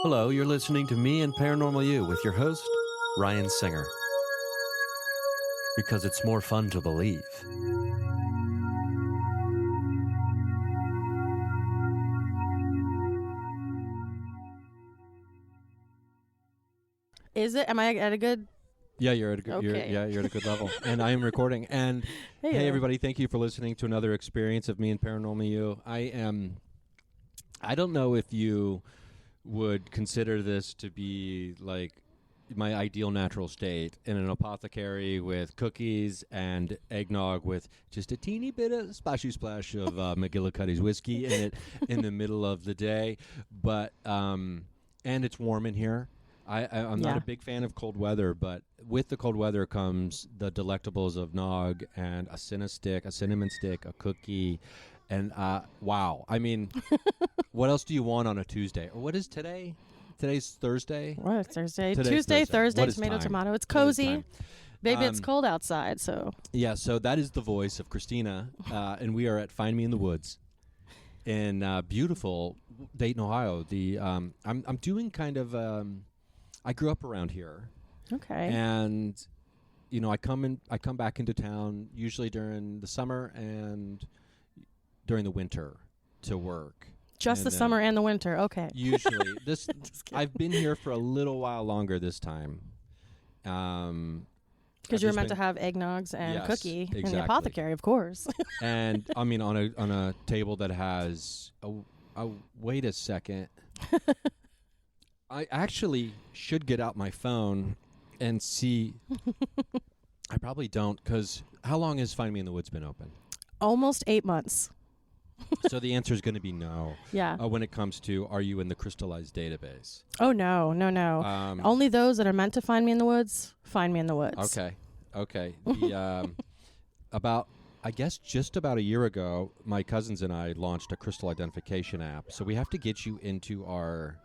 Hello, you're listening to Me and Paranormal You with your host, Ryan Singer. Because it's more fun to believe. Is it? Am I at a good? Yeah, you're at a good. Okay. You're at a good level, and I am recording. And hey, everybody, thank you for listening to another experience of Me and Paranormal You. I don't know if you would consider this to be like my ideal natural state in an apothecary with cookies and eggnog with just a teeny bit of splashy splash of McGillicuddy's whiskey in it in the middle of the day. But and it's warm in here. I'm not a big fan of cold weather, but with the cold weather comes the delectables of nog and a cinnamon stick, a cookie, and wow. I mean, what else do you want on a Tuesday? Or what is today? Today's Thursday? What is Thursday? Today's Tuesday, Thursday, What is tomato. It's What is cozy. time? Baby, it's cold outside, so. Yeah, so that is the voice of Christina, and we are at Find Me in the Woods in beautiful Dayton, Ohio. I'm doing kind of I grew up around here. Okay. And you know, I come back into town usually during the summer and during the winter to work. Just the summer and the winter. Okay. Usually. I've been here for a little while longer this time. Because you're meant to have eggnogs and cookie exactly. in the apothecary, of course. And I mean on a table that has wait a second. I actually should get out my phone and see. I probably don't, because how long has Find Me in the Woods been open? Almost 8 months. So the answer is going to be no. Yeah. When it comes to, are you in the crystallized database? Oh, no. Only those that are meant to find me in the woods, find me in the woods. Okay. Just about a year ago, my cousins and I launched a crystal identification app. So we have to get you into our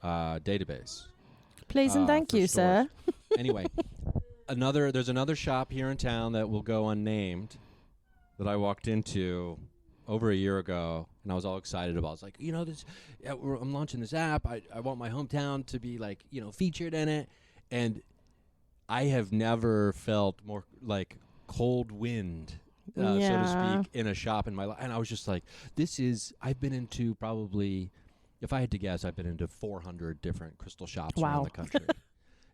database. Please and thank you, stores. sir. Anyway, there's another shop here in town that will go unnamed that I walked into over a year ago, and I was all excited about. I was like, I'm launching this app. I want my hometown to be featured in it, and I have never felt more like cold wind, so to speak, in a shop in my life. And I was just like, I've been into probably, if I had to guess, I've been into 400 different crystal shops around the country.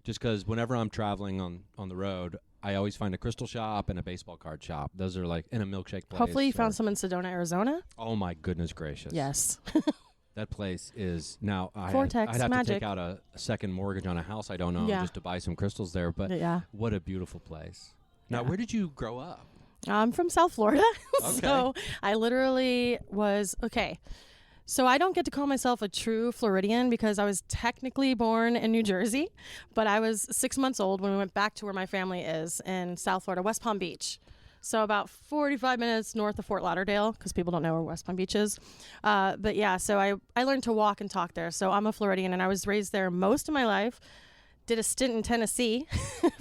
Just because whenever I'm traveling on the road, I always find a crystal shop and a baseball card shop. Those are in a milkshake place. Hopefully you found some in Sedona, Arizona. Oh, my goodness gracious. Yes. That place is now. Vortex, I'd have magick. to take out a second mortgage on a house I don't own just to buy some crystals there. But what a beautiful place. Now, where did you grow up? I'm from South Florida. Okay. So I literally was, So I don't get to call myself a true Floridian because I was technically born in New Jersey, but I was 6 months old when we went back to where my family is in South Florida, West Palm Beach. So about 45 minutes north of Fort Lauderdale, because people don't know where West Palm Beach is. But yeah, so I learned to walk and talk there. So I'm a Floridian, and I was raised there most of my life. Did a stint in Tennessee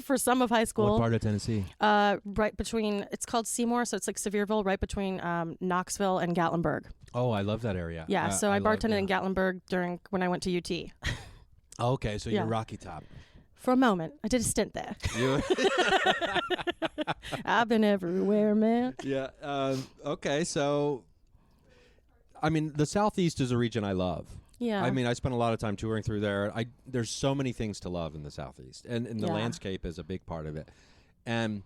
for some of high school. What part of Tennessee? Right between, it's called Seymour, so it's like Sevierville, right between Knoxville and Gatlinburg. Oh, I love that area. Yeah, so I bartended in Gatlinburg when I went to UT. Okay, so you're Rocky Top. For a moment. I did a stint there. I've been everywhere, man. Yeah. Okay, so, I mean, the Southeast is a region I love. Yeah. I mean, I spent a lot of time touring through there. There's so many things to love in the Southeast, and the landscape is a big part of it. And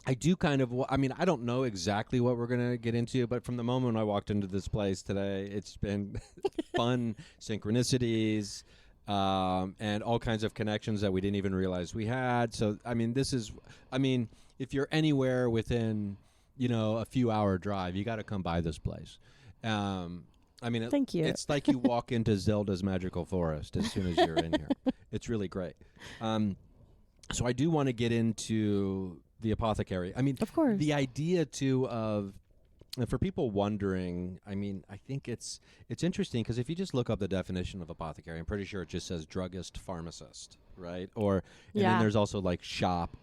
I do kind of, I don't know exactly what we're going to get into, but from the moment I walked into this place today, it's been fun synchronicities and all kinds of connections that we didn't even realize we had. So, if you're anywhere within, a few hour drive, you got to come by this place. Thank you. It's like you walk into Zelda's magical forest as soon as you're in here. It's really great. So I do want to get into the apothecary. Of course. The idea too of, and for people wondering, I think it's interesting because if you just look up the definition of apothecary, I'm pretty sure it just says druggist, pharmacist, right? And then there's also like shop.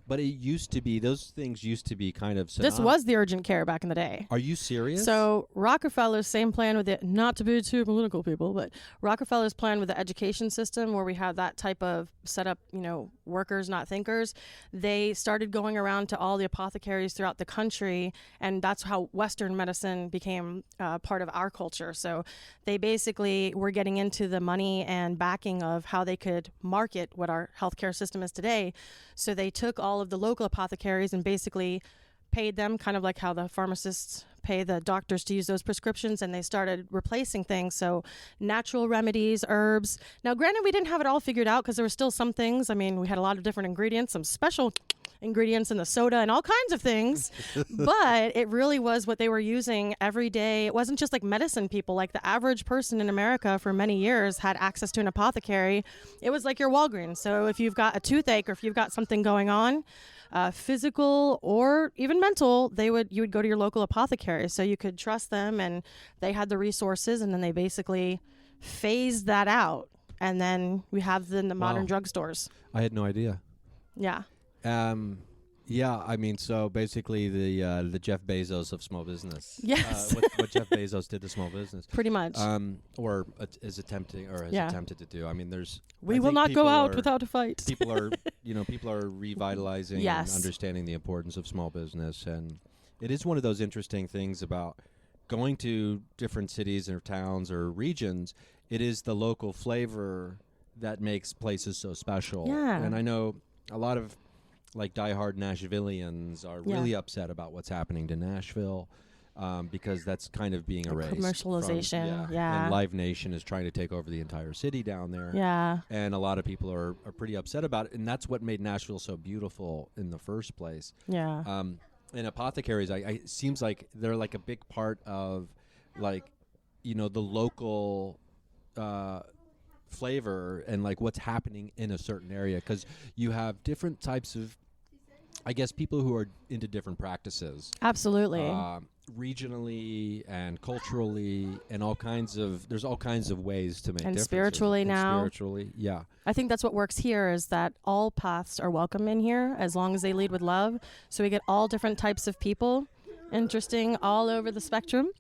But it used to be, those things used to be kind of synonymous. This was the urgent care back in the day. Are you serious? So Rockefeller's same plan with it, not to be too political people, but Rockefeller's plan with the education system where we had that type of setup, workers, not thinkers, they started going around to all the apothecaries throughout the country, and that's how Western medicine became part of our culture. So they basically were getting into the money and backing of how they could market what our healthcare system is today. So they took all of the local apothecaries and basically paid them kind of like how the pharmacists pay the doctors to use those prescriptions, and they started replacing things. So natural remedies, herbs. Now, granted, we didn't have it all figured out because there were still some things. I mean, we had a lot of different ingredients, some special ingredients in the soda and all kinds of things, but it really was what they were using every day. It wasn't just like medicine people. Like the average person in America for many years had access to an apothecary. It was like your Walgreens. So if you've got a toothache or if you've got something going on, physical or even mental, you would go to your local apothecary. So you could trust them, and they had the resources, and then they basically phased that out. And then we have the modern drugstores. I had no idea. Yeah. Yeah, I mean, so basically the Jeff Bezos of small business. Yes. What Jeff Bezos did to small business. Pretty much. Or is attempting or has attempted to do. I mean, we will not go out without a fight. People are revitalizing and understanding the importance of small business, and it is one of those interesting things about going to different cities or towns or regions. It is the local flavor that makes places so special. Yeah. And I know a lot of like diehard Nashvillians are really upset about what's happening to Nashville because that's kind of being erased. Commercialization, And Live Nation is trying to take over the entire city down there. Yeah. And a lot of people are pretty upset about it, and that's what made Nashville so beautiful in the first place. Yeah. And apothecaries, it seems like they're like a big part of like, the local flavor and like what's happening in a certain area, because you have different types of, I guess, people who are into different practices. Absolutely. Regionally and culturally, and there's all kinds of ways to make and differences. Spiritually now. Spiritually, yeah. I think that's what works here is that all paths are welcome in here as long as they lead with love. So we get all different types of people. Interesting, all over the spectrum.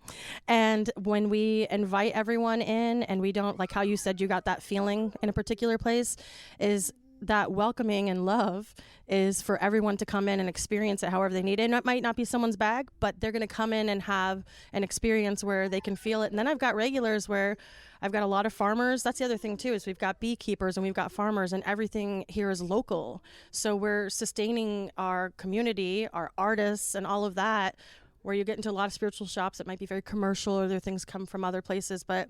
And when we invite everyone in, and we don't, like how you said you got that feeling in a particular place, is that welcoming and love is for everyone to come in and experience it however they need it. And it might not be someone's bag, but they're going to come in and have an experience where they can feel it. And then I've got regulars where I've got a lot of farmers. That's the other thing too, is we've got beekeepers and we've got farmers, and everything here is local. So we're sustaining our community, our artists, and all of that, where you get into a lot of spiritual shops that might be very commercial, or their things come from other places, but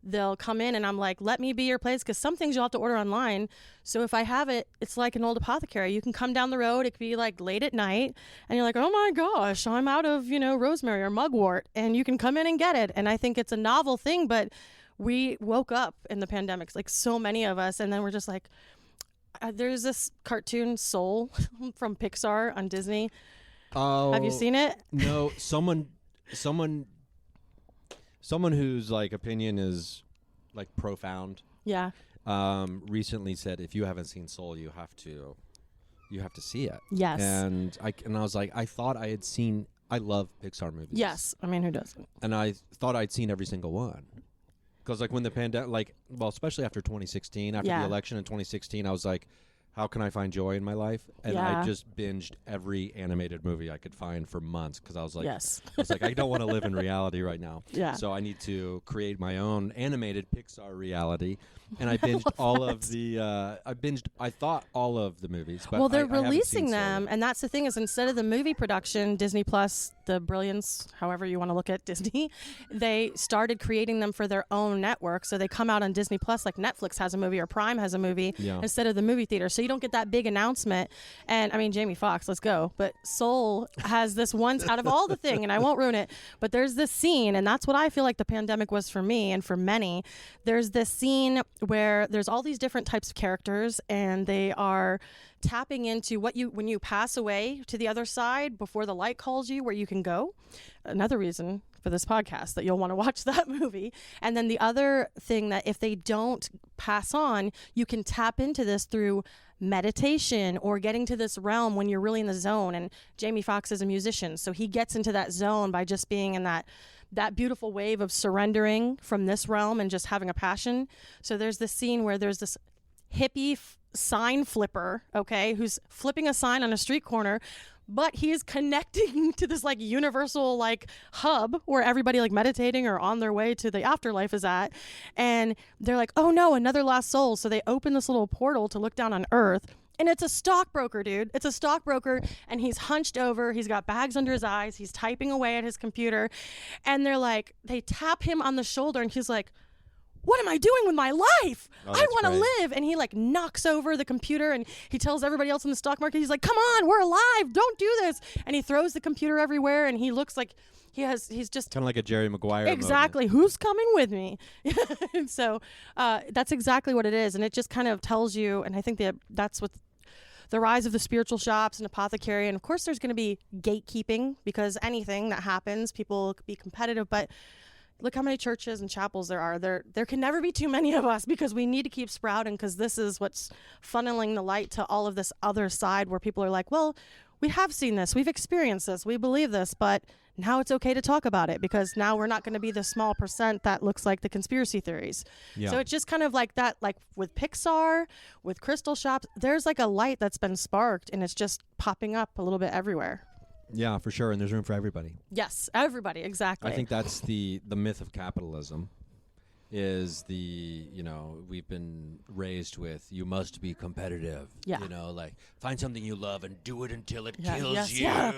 they'll come in and I'm like, let me be your place, because some things you'll have to order online. So if I have it, it's like an old apothecary. You can come down the road. It could be like late at night and you're like, oh my gosh, I'm out of, rosemary or mugwort, and you can come in and get it. And I think it's a novel thing, but we woke up in the pandemic, like so many of us, and then we're just like, there's this cartoon Soul from Pixar on Disney. Oh, have you seen it? No, someone whose like opinion is like profound. Yeah. Recently said, if you haven't seen Soul, you have to see it. Yes. And I was like, I thought I had seen. I love Pixar movies. Yes, I mean, who doesn't? And I thought I'd seen every single one. Because like when the pandemic, especially after 2016, after the election in 2016, I was like, how can I find joy in my life? And I just binged every animated movie I could find for months, because I was like, I don't want to live in reality right now. Yeah. So I need to create my own animated Pixar reality. And I binged I thought all of the movies. But they're releasing them. And that's the thing, is instead of the movie production, Disney Plus, the brilliance, however you want to look at Disney, they started creating them for their own network. So they come out on Disney Plus, like Netflix has a movie or Prime has a movie, instead of the movie theater. So you don't get that big announcement. And I mean, Jamie Foxx, let's go. But Soul has this one out of all the thing, and I won't ruin it, but there's this scene, and that's what I feel like the pandemic was for me and for many. There's this scene where there's all these different types of characters, and they are tapping into when you pass away to the other side before the light calls you, where you can go. Another reason for this podcast that you'll want to watch that movie. And then the other thing that if they don't pass on, you can tap into this through meditation or getting to this realm when you're really in the zone. And Jamie Foxx is a musician, so he gets into that zone by just being in that beautiful wave of surrendering from this realm and just having a passion. So there's this scene where there's this hippie sign flipper, okay, who's flipping a sign on a street corner, but he's connecting to this like universal like hub where everybody like meditating or on their way to the afterlife is at. And they're like, oh no, another lost soul. So they open this little portal to look down on Earth. And it's a stockbroker, dude. It's a stockbroker, and he's hunched over. He's got bags under his eyes. He's typing away at his computer. And they're like, they tap him on the shoulder, and he's like, what am I doing with my life? I want to live. And he like knocks over the computer, and he tells everybody else in the stock market, he's like, come on, we're alive. Don't do this. And he throws the computer everywhere, and he looks like he's just kind of like a Jerry Maguire exactly moment. Who's coming with me? And so that's exactly what it is. And it just kind of tells you, and I think that's what the rise of the spiritual shops and Apothecary. And of course there's going to be gatekeeping, because anything that happens, people could be competitive, but look how many churches and chapels there are. There can never be too many of us, because we need to keep sprouting, because this is what's funneling the light to all of this other side where people are like, well, we have seen this, we've experienced this, we believe this, but now it's okay to talk about it, because now we're not going to be the small percent that looks like the conspiracy theories. Yeah. So it's just kind of like that, like with Pixar, with crystal shops, there's like a light that's been sparked, and it's just popping up a little bit everywhere. Yeah, for sure. And there's room for everybody. Yes, everybody. Exactly. I think that's the myth of capitalism, is we've been raised with, you must be competitive. Yeah. Like find something you love and do it until it kills you. Yeah.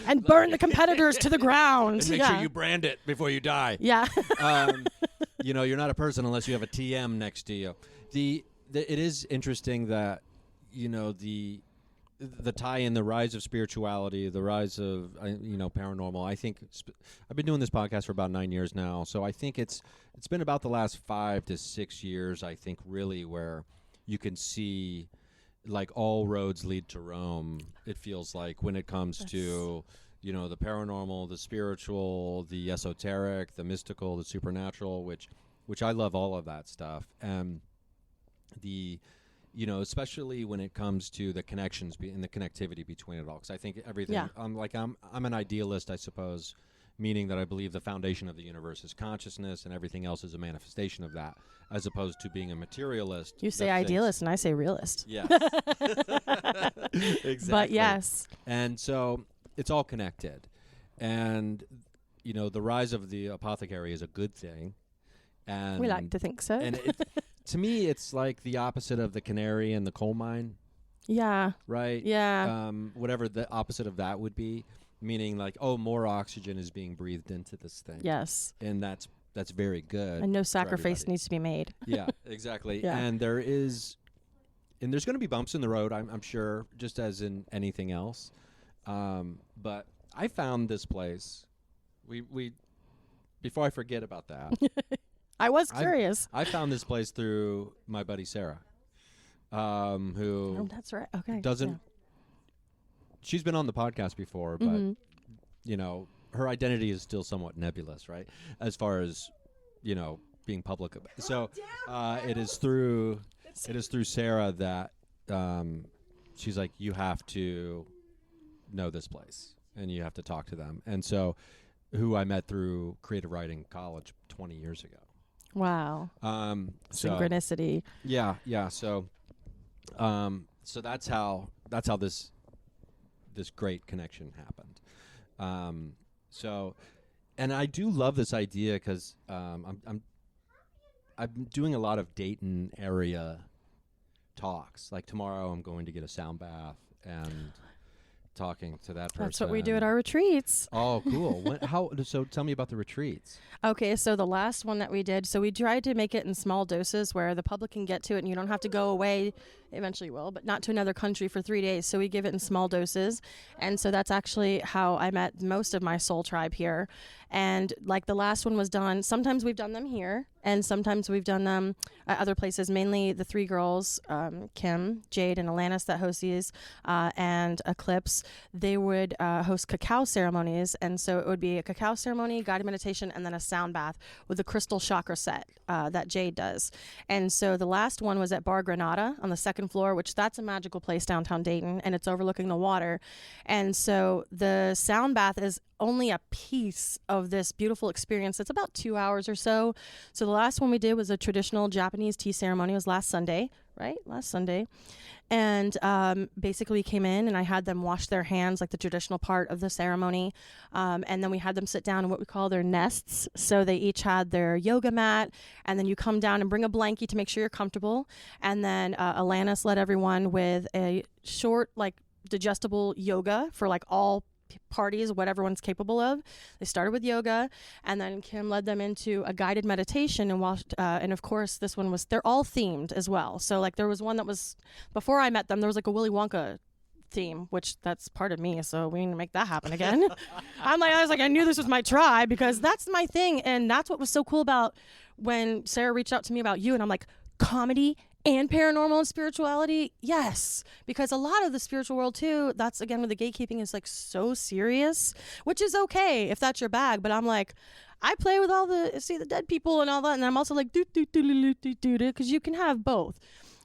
And burn the competitors to the ground. And make sure you brand it before you die. Yeah. You're not a person unless you have a TM next to you. It is interesting that, the tie in, the rise of spirituality, the rise of paranormal. I think I've been doing this podcast for about 9 years now, so I think it's been about the last 5 to 6 years, I think, really, where you can see like all roads lead to Rome. It feels like, when it comes to the paranormal, the spiritual, the esoteric, the mystical, the supernatural, which I love all of that stuff, and especially when it comes to the connections and the connectivity between it all. Because I think everything, I'm an idealist, I suppose, meaning that I believe the foundation of the universe is consciousness, and everything else is a manifestation of that, as opposed to being a materialist. You say idealist, and I say realist. Yes. Exactly. But yes. And so it's all connected. And, the rise of the Apothecary is a good thing. And we like to think so. And to me, it's like the opposite of the canary and the coal mine. Yeah. Right? Yeah. Whatever the opposite of that would be, meaning like, more oxygen is being breathed into this thing. Yes. And that's very good. And no sacrifice needs to be made. Yeah, exactly. Yeah. And there's going to be bumps in the road, I'm sure, just as in anything else. But I found this place. We before I forget about that. I was curious. I found this place through my buddy Sarah, who that's right. Okay. She's been on the podcast before, but her identity is still somewhat nebulous, right? As far as being public. So it is through Sarah that she's like, you have to know this place and you have to talk to them, and so who I met through creative writing college 20 years ago. Wow. Synchronicity. Yeah. So that's how this great connection happened. And I do love this idea, because I'm doing a lot of Dayton area talks. Like tomorrow, I'm going to get a sound bath and talking to that person. That's what we do at our retreats. Oh, cool. So tell me about the retreats. Okay, so the last one that we did, so we tried to make it in small doses where the public can get to it and you don't have to go away Eventually will, but not to another country for 3 days. So we give it in small doses. And so that's actually how I met most of my soul tribe here. And like the last one was done, sometimes we've done them here and sometimes we've done them at other places, mainly the three girls, Kim, Jade, and Alanis that host these, and Eclipse. They would host cacao ceremonies. And so it would be a cacao ceremony, guided meditation, and then a sound bath with a crystal chakra set that Jade does. And so the last one was at Bar Granada on the second floor, which that's a magical place downtown Dayton, and it's overlooking the water. And so the sound bath is only a piece of this beautiful experience. It's about 2 hours or so. So the last one we did was a traditional Japanese tea ceremony. It was last Sunday, right? Last Sunday. And basically we came in and I had them wash their hands, like the traditional part of the ceremony. And then we had them sit down in what we call their nests. So they each had their yoga mat, and then you come down and bring a blankie to make sure you're comfortable. And then Alanis led everyone with a short, like digestible yoga for like all parties, what everyone's capable of. They started with yoga, and then Kim led them into a guided meditation and watched, and of course this one was, they're all themed as well. So like there was one that was, before I met them, there was like a Willy Wonka theme, which that's part of me, so we need to make that happen again. I was like, I knew this was my tribe because that's my thing. And that's what was so cool about when Sarah reached out to me about you, and I'm like, comedy and paranormal and spirituality, yes, because a lot of the spiritual world too, that's again with the gatekeeping, is like so serious, which is okay if that's your bag, but I'm like, I play with all the dead people and all that, and I'm also like because you can have both.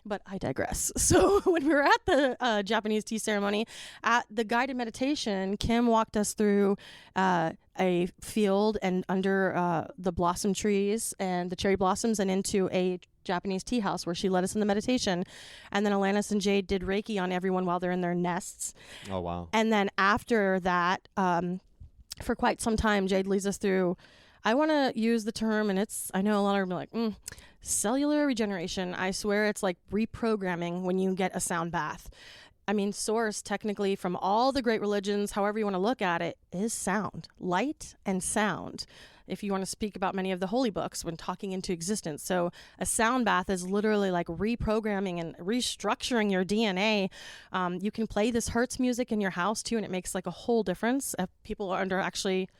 But I digress. So when we were at the Japanese tea ceremony, at the guided meditation, Kim walked us through a field and under the blossom trees and the cherry blossoms and into a Japanese tea house where she led us in the meditation. And then Alanis and Jade did Reiki on everyone while they're in their nests. Oh, wow. And then after that, for quite some time, Jade leads us through, I want to use the term, and I know a lot of them are like, cellular regeneration. I swear it's like reprogramming when you get a sound bath. I mean, source technically from all the great religions, however you want to look at it, is sound, light and sound. If you want to speak about many of the holy books when talking into existence. So a sound bath is literally like reprogramming and restructuring your DNA. You can play this Hertz music in your house too, and it makes like a whole difference. If people are under actually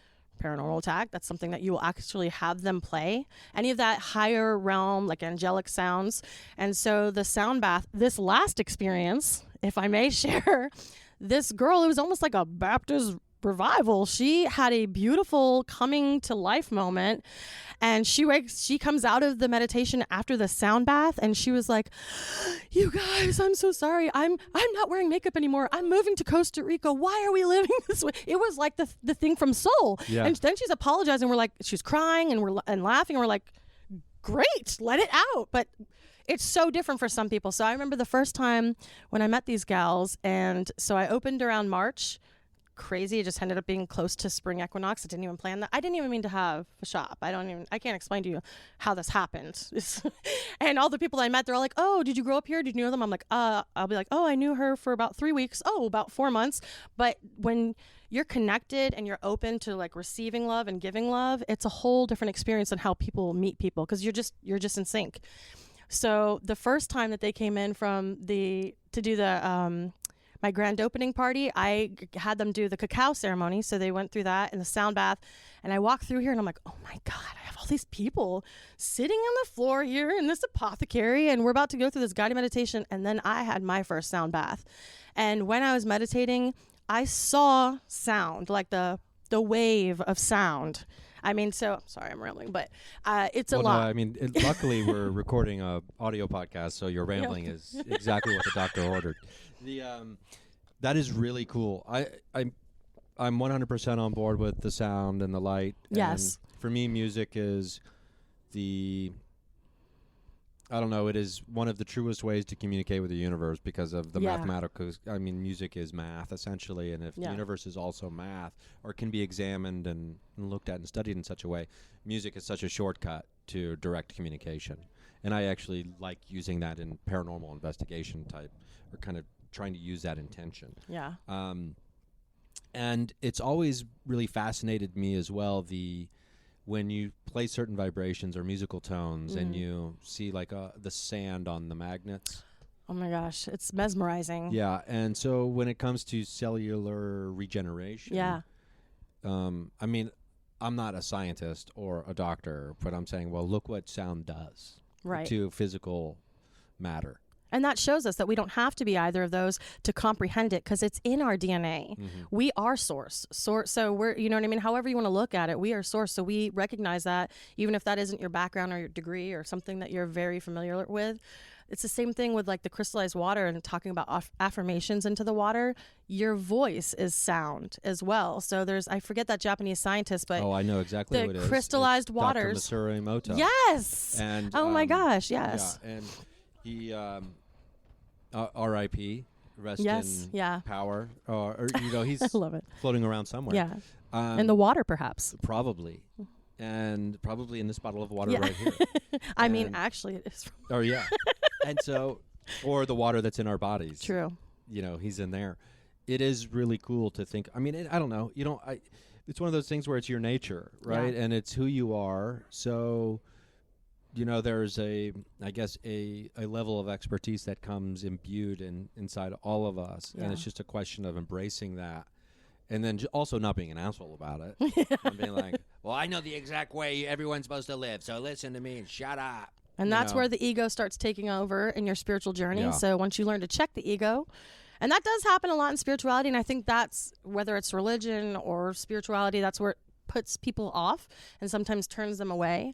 paranormal attack, that's something that you will actually have them play. Any of that higher realm, like angelic sounds. And so the sound bath, this last experience, if I may share, this girl, it was almost like a Baptist revival. She had a beautiful coming to life moment, and she comes out of the meditation after the sound bath, and she was like, you guys, I'm so sorry, I'm not wearing makeup anymore, I'm moving to Costa Rica, why are we living this way? It was like the thing from Soul. Yeah. And then she's apologizing, we're like, she's crying and laughing, and we're like, great, let it out. But it's so different for some people. So I remember the first time when I met these gals, and so I opened around March. Crazy. It just ended up being close to spring equinox. I didn't even plan that. I didn't even mean to have a shop. I can't explain to you how this happened. And all the people I met, they're all like, oh, did you grow up here? Did you know them? I'm like, I'll be like, oh, I knew her for about 3 weeks. Oh, about 4 months. But when you're connected and you're open to like receiving love and giving love, it's a whole different experience on how people meet people, because you're just in sync. So the first time that they came in to do the my grand opening party, I had them do the cacao ceremony. So they went through that in the sound bath, and I walked through here and I'm like, oh my God, I have all these people sitting on the floor here in this apothecary, and we're about to go through this guided meditation. And then I had my first sound bath. And when I was meditating, I saw sound, like the wave of sound. I mean, so sorry, I'm rambling, but it's a lot. No, I mean, luckily we're recording a audio podcast, so your rambling is exactly what the doctor ordered. That is really cool. I'm 100% on board with the sound and the light. Yes. And for me, music is I don't know, it is one of the truest ways to communicate with the universe because of the mathematical. I mean, music is math, essentially, and if the universe is also math, or can be examined and looked at and studied in such a way, music is such a shortcut to direct communication. And I actually like using that in paranormal investigation type, or kind of trying to use that intention. Yeah. And it's always really fascinated me as well, when you play certain vibrations or musical tones and you see like the sand on the magnets. Oh my gosh, it's mesmerizing. Yeah, and so when it comes to cellular regeneration, I mean, I'm not a scientist or a doctor, but I'm saying, well, look what sound does to physical matter. And that shows us that we don't have to be either of those to comprehend it, because it's in our DNA. Mm-hmm. We are source. So we're, you know what I mean? However you want to look at it, we are source. So we recognize that, even if that isn't your background or your degree or something that you're very familiar with. It's the same thing with like the crystallized water and talking about affirmations into the water. Your voice is sound as well. So I forget that Japanese scientist, but I know exactly who it is. The crystallized waters. Dr. Masaru Emoto. Yes. And oh my gosh, yes. Yeah, and he R.I.P. Rest in power. Or he's I love it. Floating around somewhere. Yeah. In the water, perhaps. Probably. And probably in this bottle of water right here. I mean, actually, it is. Oh, yeah. And so, or the water that's in our bodies. True. He's in there. It is really cool to think. I mean, I don't know. It's one of those things where it's your nature, right? Yeah. And it's who you are. So, there's I guess a level of expertise that comes imbued inside all of us. Yeah. And it's just a question of embracing that. And then also not being an asshole about it. And being like, well, I know the exact way everyone's supposed to live, so listen to me and shut up. And that's where the ego starts taking over in your spiritual journey. Yeah. So once you learn to check the ego, and that does happen a lot in spirituality, and I think that's, whether it's religion or spirituality, that's where it puts people off and sometimes turns them away.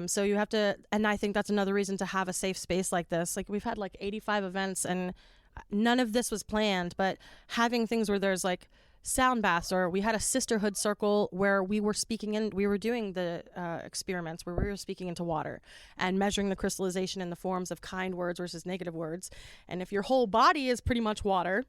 So you have to, and I think that's another reason to have a safe space like this. Like we've had like 85 events, and none of this was planned, but having things where there's like sound baths, or we had a sisterhood circle where we were doing the experiments where we were speaking into water and measuring the crystallization in the forms of kind words versus negative words. And if your whole body is pretty much water,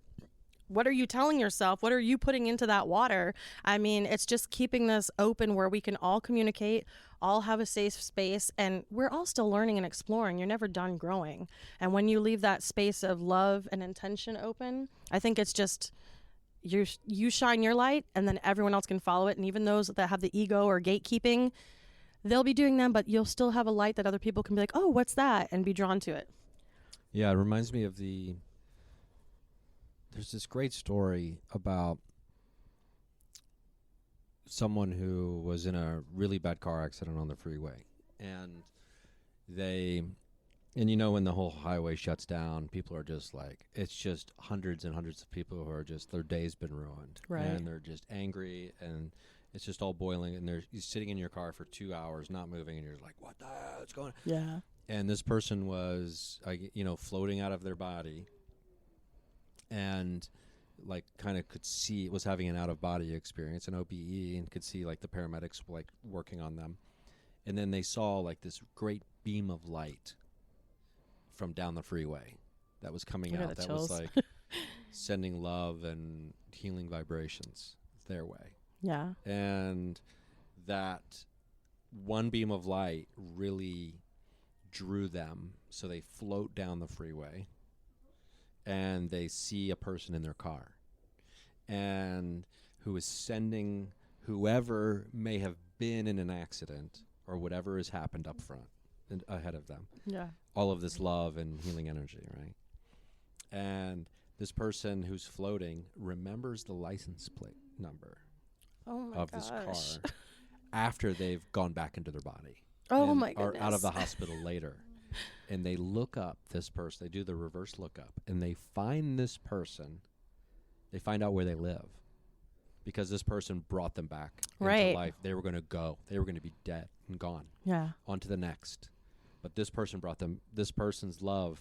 what are you telling yourself? What are you putting into that water? I mean, it's just keeping this open where we can all communicate, all have a safe space, and we're all still learning and exploring. You're never done growing. And when you leave that space of love and intention open, I think it's just, you shine your light, and then everyone else can follow it. And even those that have the ego or gatekeeping, they'll be doing them, but you'll still have a light that other people can be like, oh, what's that? And be drawn to it. Yeah, it reminds me of there's this great story about someone who was in a really bad car accident on the freeway. And when the whole highway shuts down, people are just like, it's just hundreds and hundreds of people who are just, their day's been ruined. Right. And they're just angry, and it's just all boiling, and you're sitting in your car for 2 hours, not moving, and you're like, what the hell is going on? Yeah. And this person was, floating out of their body, and like kind of was having an out-of-body experience, an OBE, and could see like the paramedics like working on them. And then they saw like this great beam of light from down the freeway that was coming out, that was like sending love and healing vibrations their way. Yeah. And that one beam of light really drew them, so they float down the freeway and they see a person in their car, and who is sending whoever may have been in an accident or whatever has happened up front and ahead of them. Yeah. All of this love and healing energy, right? And this person who's floating remembers the license plate number of this car after they've gone back into their body. Oh my goodness. Or out of the hospital later. And they look up this person, they do the reverse lookup, and they find this person, they find out where they live. Because this person brought them back into life. They were going to go. They were going to be dead and gone. Yeah. On to the next. But this person's love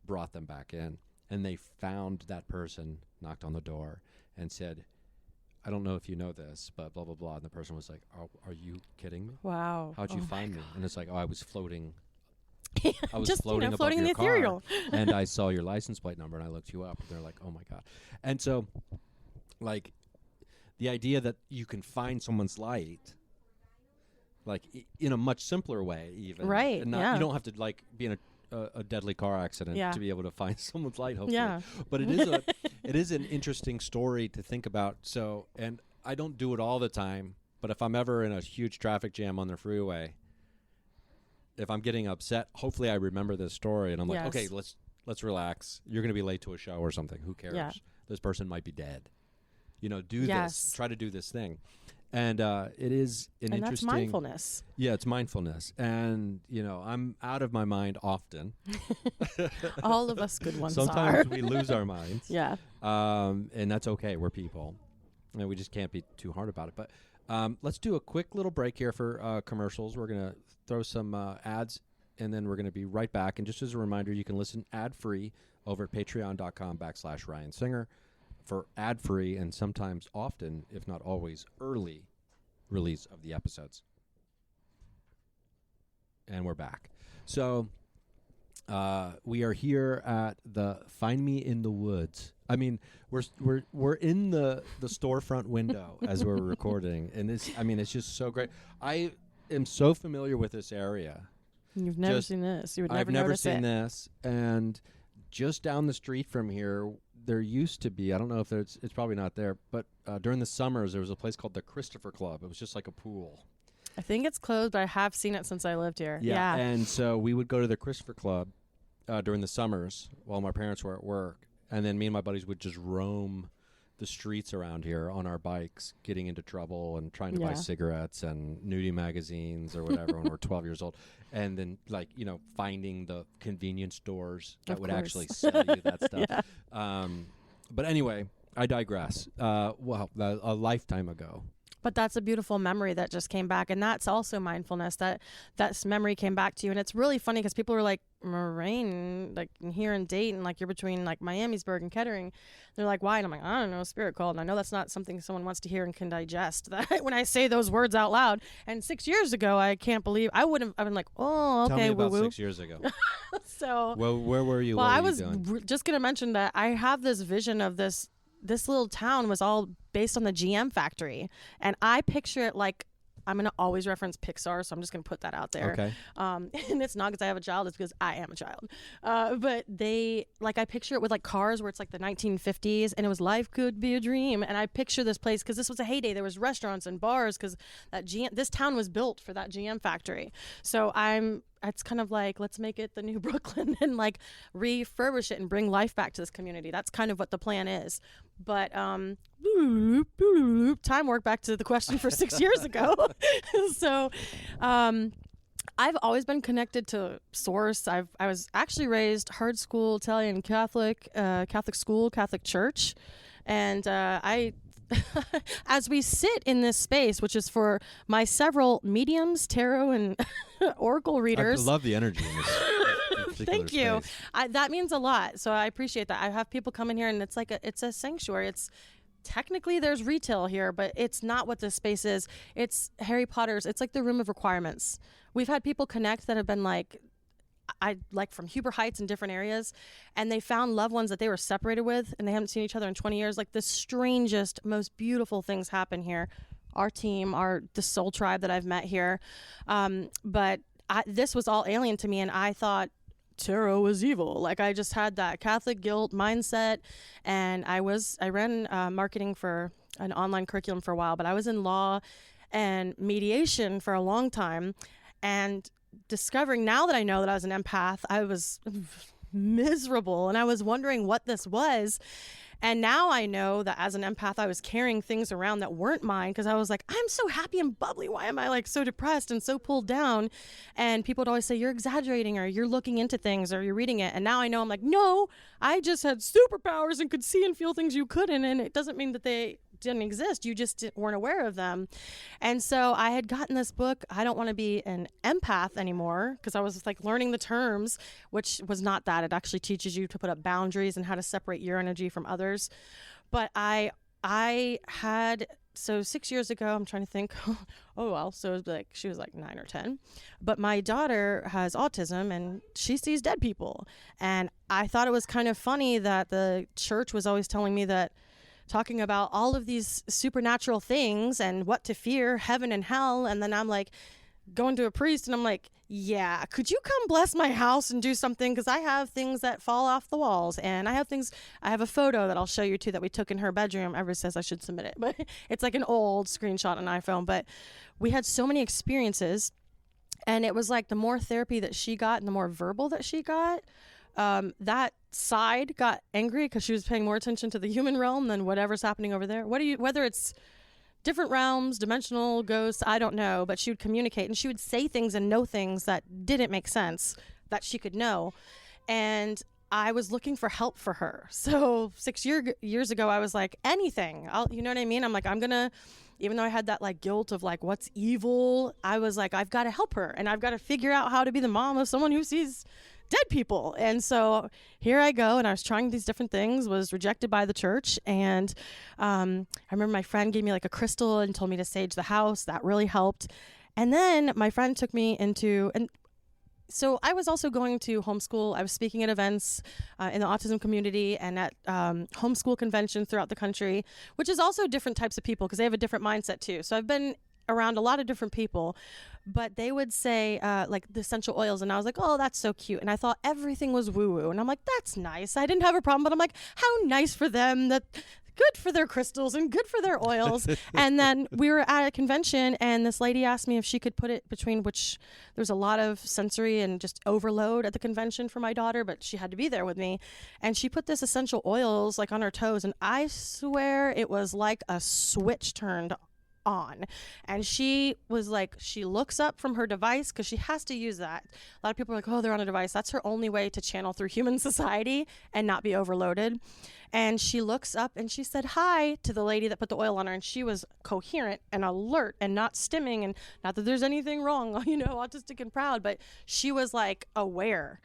brought them back in. And they found that person, knocked on the door, and said, I don't know if you know this, but blah, blah, blah. And the person was like, are you kidding me? Wow. How'd you find me? And it's like, I was floating. I was just, floating above in your the ethereal. And I saw your license plate number, and I looked you up. And they're like, oh, my God. And so, like, the idea that you can find someone's light, like, in a much simpler way, even. Right, And you don't have to, like, be in a deadly car accident to be able to find someone's light, hopefully. Yeah. But it is an interesting story to think about. So, and I don't do it all the time, but if I'm ever in a huge traffic jam on the freeway, if I'm getting upset, hopefully I remember this story, and I'm like, okay, let's let's relax. You're going to be late to a show or something. Who cares? Yeah. This person might be dead. Do Yes. this. Try to do this thing. And it is an and interesting... that's mindfulness. Yeah, it's mindfulness. And, I'm out of my mind often. All of us good ones Sometimes we lose our minds. Yeah. And that's okay. We're people. And we just can't be too hard about it. But let's do a quick little break here for commercials. We're going to throw some ads, and then we're going to be right back. And just as a reminder, you can listen ad-free over at patreon.com/Ryan Singer for ad-free and sometimes often, if not always, early release of the episodes. And we're back. So we are here at the Find Me in the Woods. I mean, we're in the storefront window as we're recording, and it's just so great. I am so familiar with this area. You've never seen this. You would never I've never notice seen it. this, and just down the street from here, there used to be, I don't know if it's probably not there, but during the summers, there was a place called the Christopher Club. It was just like a pool. I think it's closed, but I have seen it since I lived here. Yeah. And so we would go to the Christopher Club during the summers while my parents were at work. And then me and my buddies would just roam the streets around here on our bikes, getting into trouble and trying to buy cigarettes and nudie magazines or whatever when we're 12 years old. And then, finding the convenience stores that would actually sell you that stuff. Yeah. But anyway, I digress. A lifetime ago. But that's a beautiful memory that just came back. And that's also mindfulness, that memory came back to you. And it's really funny because people were like, Moraine, like here in Dayton, like you're between like Miamisburg and Kettering. They're like, why? And I'm like, I don't know, spirit called. And I know that's not something someone wants to hear and can digest that when I say those words out loud. And 6 years ago, I can't believe I've been like, oh, okay. Tell me about woo-woo. 6 years ago. So, well, where were you? Well, what I were was you doing? just going to mention that I have this vision of this little town was all based on the GM factory. And I picture it like, I'm going to always reference Pixar, so I'm just going to put that out there. Okay. And it's not because I have a child, it's because I am a child. But I picture it with like cars where it's like the 1950s and it was life could be a dream. And I picture this place because this was a heyday. There was restaurants and bars because this town was built for that GM factory. So it's kind of like, let's make it the new Brooklyn and like refurbish it and bring life back to this community. That's kind of what the plan is. But time work back to the question for 6 years ago. So I've always been connected to source. I was actually raised hard school Italian Catholic school, Catholic church. And as we sit in this space, which is for my several mediums, tarot, and oracle readers. I love the energy in this. Thank you. That means a lot. So I appreciate that. I have people come in here and it's like it's a sanctuary. It's technically there's retail here, but it's not what this space is. It's Harry Potter's. It's like the room of requirements. We've had people connect that have been like from Huber Heights in different areas, and they found loved ones that they were separated with and they haven't seen each other in 20 years. Like the strangest, most beautiful things happen here. Our team, the soul tribe that I've met here. But this was all alien to me, and I thought tarot was evil. Like I just had that Catholic guilt mindset, and I ran marketing for an online curriculum for a while, but I was in law and mediation for a long time, and discovering now that I know that I was an empath, I was miserable, and I was wondering what this was. And now I know that as an empath, I was carrying things around that weren't mine because I was like, I'm so happy and bubbly. Why am I like so depressed and so pulled down? And people would always say, you're exaggerating, or you're looking into things, or you're reading it. And now I know, I'm like, no, I just had superpowers and could see and feel things you couldn't. And it doesn't mean that they didn't exist. You just weren't aware of them. And so I had gotten this book, I Don't Want to Be an Empath Anymore, because I was like learning the terms, which was not that. It actually teaches you to put up boundaries and how to separate your energy from others. But I had, so 6 years ago, I'm trying to think, so it was like, she was like 9 or 10, but my daughter has autism and she sees dead people. And I thought it was kind of funny that the church was always telling me that, talking about all of these supernatural things and what to fear, heaven and hell. And then I'm like going to a priest and I'm like, yeah, could you come bless my house and do something? Because I have things that fall off the walls, and I have a photo that I'll show you too that we took in her bedroom. Everybody says I should submit it, but it's like an old screenshot on an iPhone. But we had so many experiences, and it was like the more therapy that she got and the more verbal that she got, that side got angry because she was paying more attention to the human realm than whatever's happening over there. Whether it's different realms, dimensional, ghosts, I don't know, but she would communicate and she would say things and know things that didn't make sense that she could know. And I was looking for help for her. So 6 years ago, I was like, anything, you know what I mean? I'm like, even though I had that like guilt of like, what's evil? I was like, I've got to help her and I've got to figure out how to be the mom of someone who sees dead people. And so here I go, and I was trying these different things, was rejected by the church. And I remember my friend gave me like a crystal and told me to sage the house. That really helped. And then my friend took me into, and so I was also going to homeschool. I was speaking at events in the autism community and at homeschool conventions throughout the country, which is also different types of people because they have a different mindset too. So I've been around a lot of different people, but they would say like the essential oils, and I was like, oh, that's so cute. And I thought everything was woo-woo, and I'm like, that's nice. I didn't have a problem, but I'm like, how nice for them, that good for their crystals and good for their oils. And then we were at a convention, and this lady asked me if she could put it between, which there's a lot of sensory and just overload at the convention for my daughter, but she had to be there with me. And she put this essential oils like on her toes, and I swear it was like a switch turned on. And she was like, she looks up from her device because she has to use that. A lot of people are like, oh, they're on a device. That's her only way to channel through human society and not be overloaded. And she looks up and she said hi to the lady that put the oil on her, and she was coherent and alert and not stimming, and not that there's anything wrong, you know, autistic and proud, but she was like aware.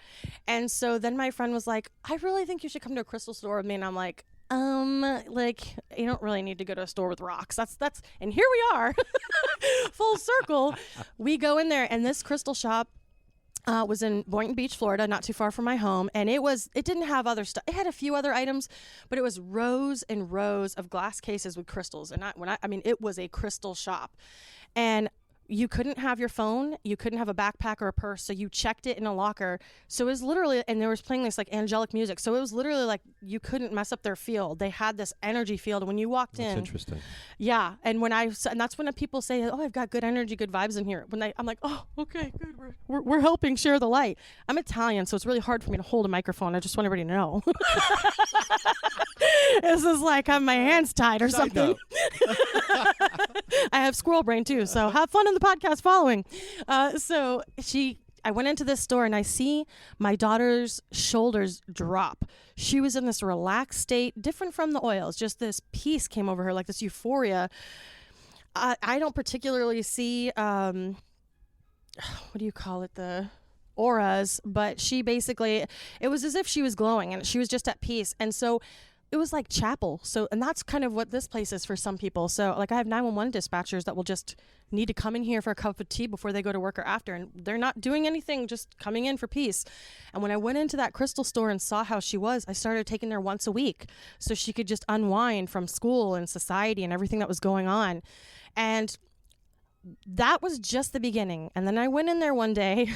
And so then my friend was like, I really think you should come to a crystal store with me. And I'm like, you don't really need to go to a store with rocks. That's, and here we are, full circle. We go in there, and this crystal shop was in Boynton Beach, Florida, not too far from my home. And it didn't have other stuff. It had a few other items, but it was rows and rows of glass cases with crystals. And I mean, it was a crystal shop, and you couldn't have your phone, you couldn't have a backpack or a purse, so you checked it in a locker. So it was literally, and they was playing this like angelic music, so it was literally like you couldn't mess up their field. They had this energy field when you walked in. That's interesting. Yeah, and that's when people say, oh, I've got good energy, good vibes in here. I'm like, oh, okay, good, we're helping share the light. I'm Italian, so it's really hard for me to hold a microphone. I just want everybody to know. This is like I have my hands tied or something. I have squirrel brain too, so have fun in the podcast following. I went into this store, and I see my daughter's shoulders drop. She was in this relaxed state, different from the oils. Just this peace came over her, like this euphoria. I don't particularly see, what do you call it, the auras, but she basically, it was as if she was glowing and she was just at peace. And so it was like chapel. So, and that's kind of what this place is for some people. So like I have 911 dispatchers that will just need to come in here for a cup of tea before they go to work or after. And they're not doing anything, just coming in for peace. And when I went into that crystal store and saw how she was, I started taking her once a week so she could just unwind from school and society and everything that was going on. And that was just the beginning. And then I went in there one day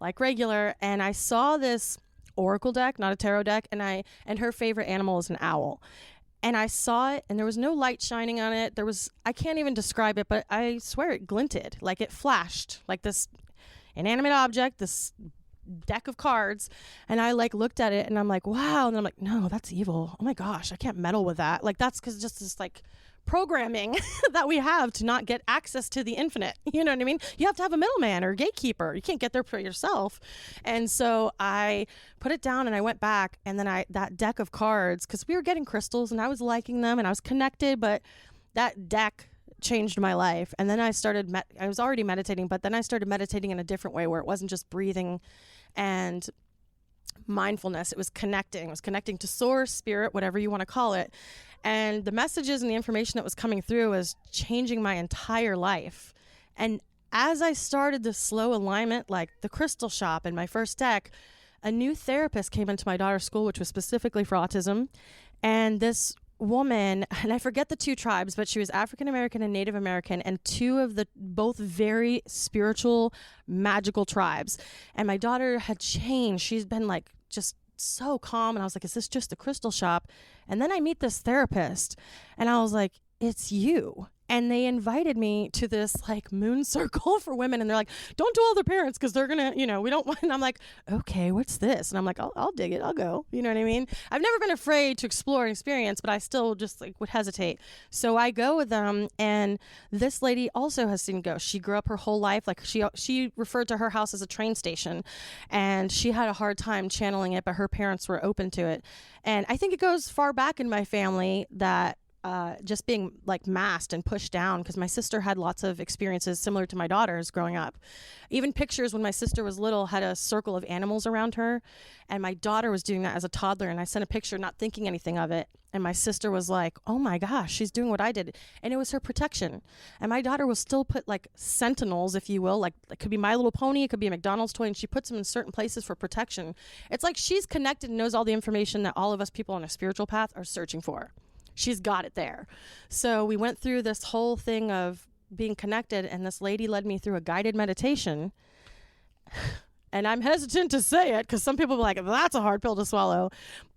like regular, and I saw this oracle deck, not a tarot deck, and her favorite animal is an owl. And I saw it, and there was no light shining on it. I can't even describe it, but I swear it glinted, like it flashed, like this inanimate object, this deck of cards. And I like looked at it, and I'm like, wow. And I'm like, no, that's evil. Oh my gosh, I can't meddle with that. Like that's because just this like programming that we have to not get access to the infinite. You know what I mean? You have to have a middleman or gatekeeper. You can't get there for yourself. And so I put it down, and I went back, and then that deck of cards, because we were getting crystals and I was liking them and I was connected, but that deck changed my life. And then I was already meditating, but then I started meditating in a different way where it wasn't just breathing and mindfulness. It was connecting to source, spirit, whatever you want to call it. And the messages and the information that was coming through was changing my entire life. And as I started this slow alignment, like the crystal shop and my first deck, a new therapist came into my daughter's school, which was specifically for autism. And this woman, and I forget the two tribes, but she was African American and Native American, and two of the both very spiritual, magical tribes. And my daughter had changed. She's been like just so calm, and I was like, is this just the crystal shop? And then I meet this therapist, and I was like, it's you. And they invited me to this like moon circle for women. And they're like, don't tell other parents because they're going to, we don't want. And I'm like, okay, what's this? And I'm like, I'll dig it. I'll go. You know what I mean? I've never been afraid to explore and experience, but I still just like would hesitate. So I go with them. And this lady also has seen ghosts. She grew up her whole life. Like she referred to her house as a train station. And she had a hard time channeling it, but her parents were open to it. And I think it goes far back in my family that just being like masked and pushed down, because my sister had lots of experiences similar to my daughter's growing up. Even pictures when my sister was little had a circle of animals around her, and my daughter was doing that as a toddler, and I sent a picture not thinking anything of it, and my sister was like, oh my gosh, she's doing what I did. And it was her protection. And my daughter will still put like sentinels, if you will, like it could be My Little Pony, it could be a McDonald's toy, and she puts them in certain places for protection. It's like she's connected and knows all the information that all of us people on a spiritual path are searching for. She's got it there. So we went through this whole thing of being connected, and this lady led me through a guided meditation. And I'm hesitant to say it because some people are like, that's a hard pill to swallow.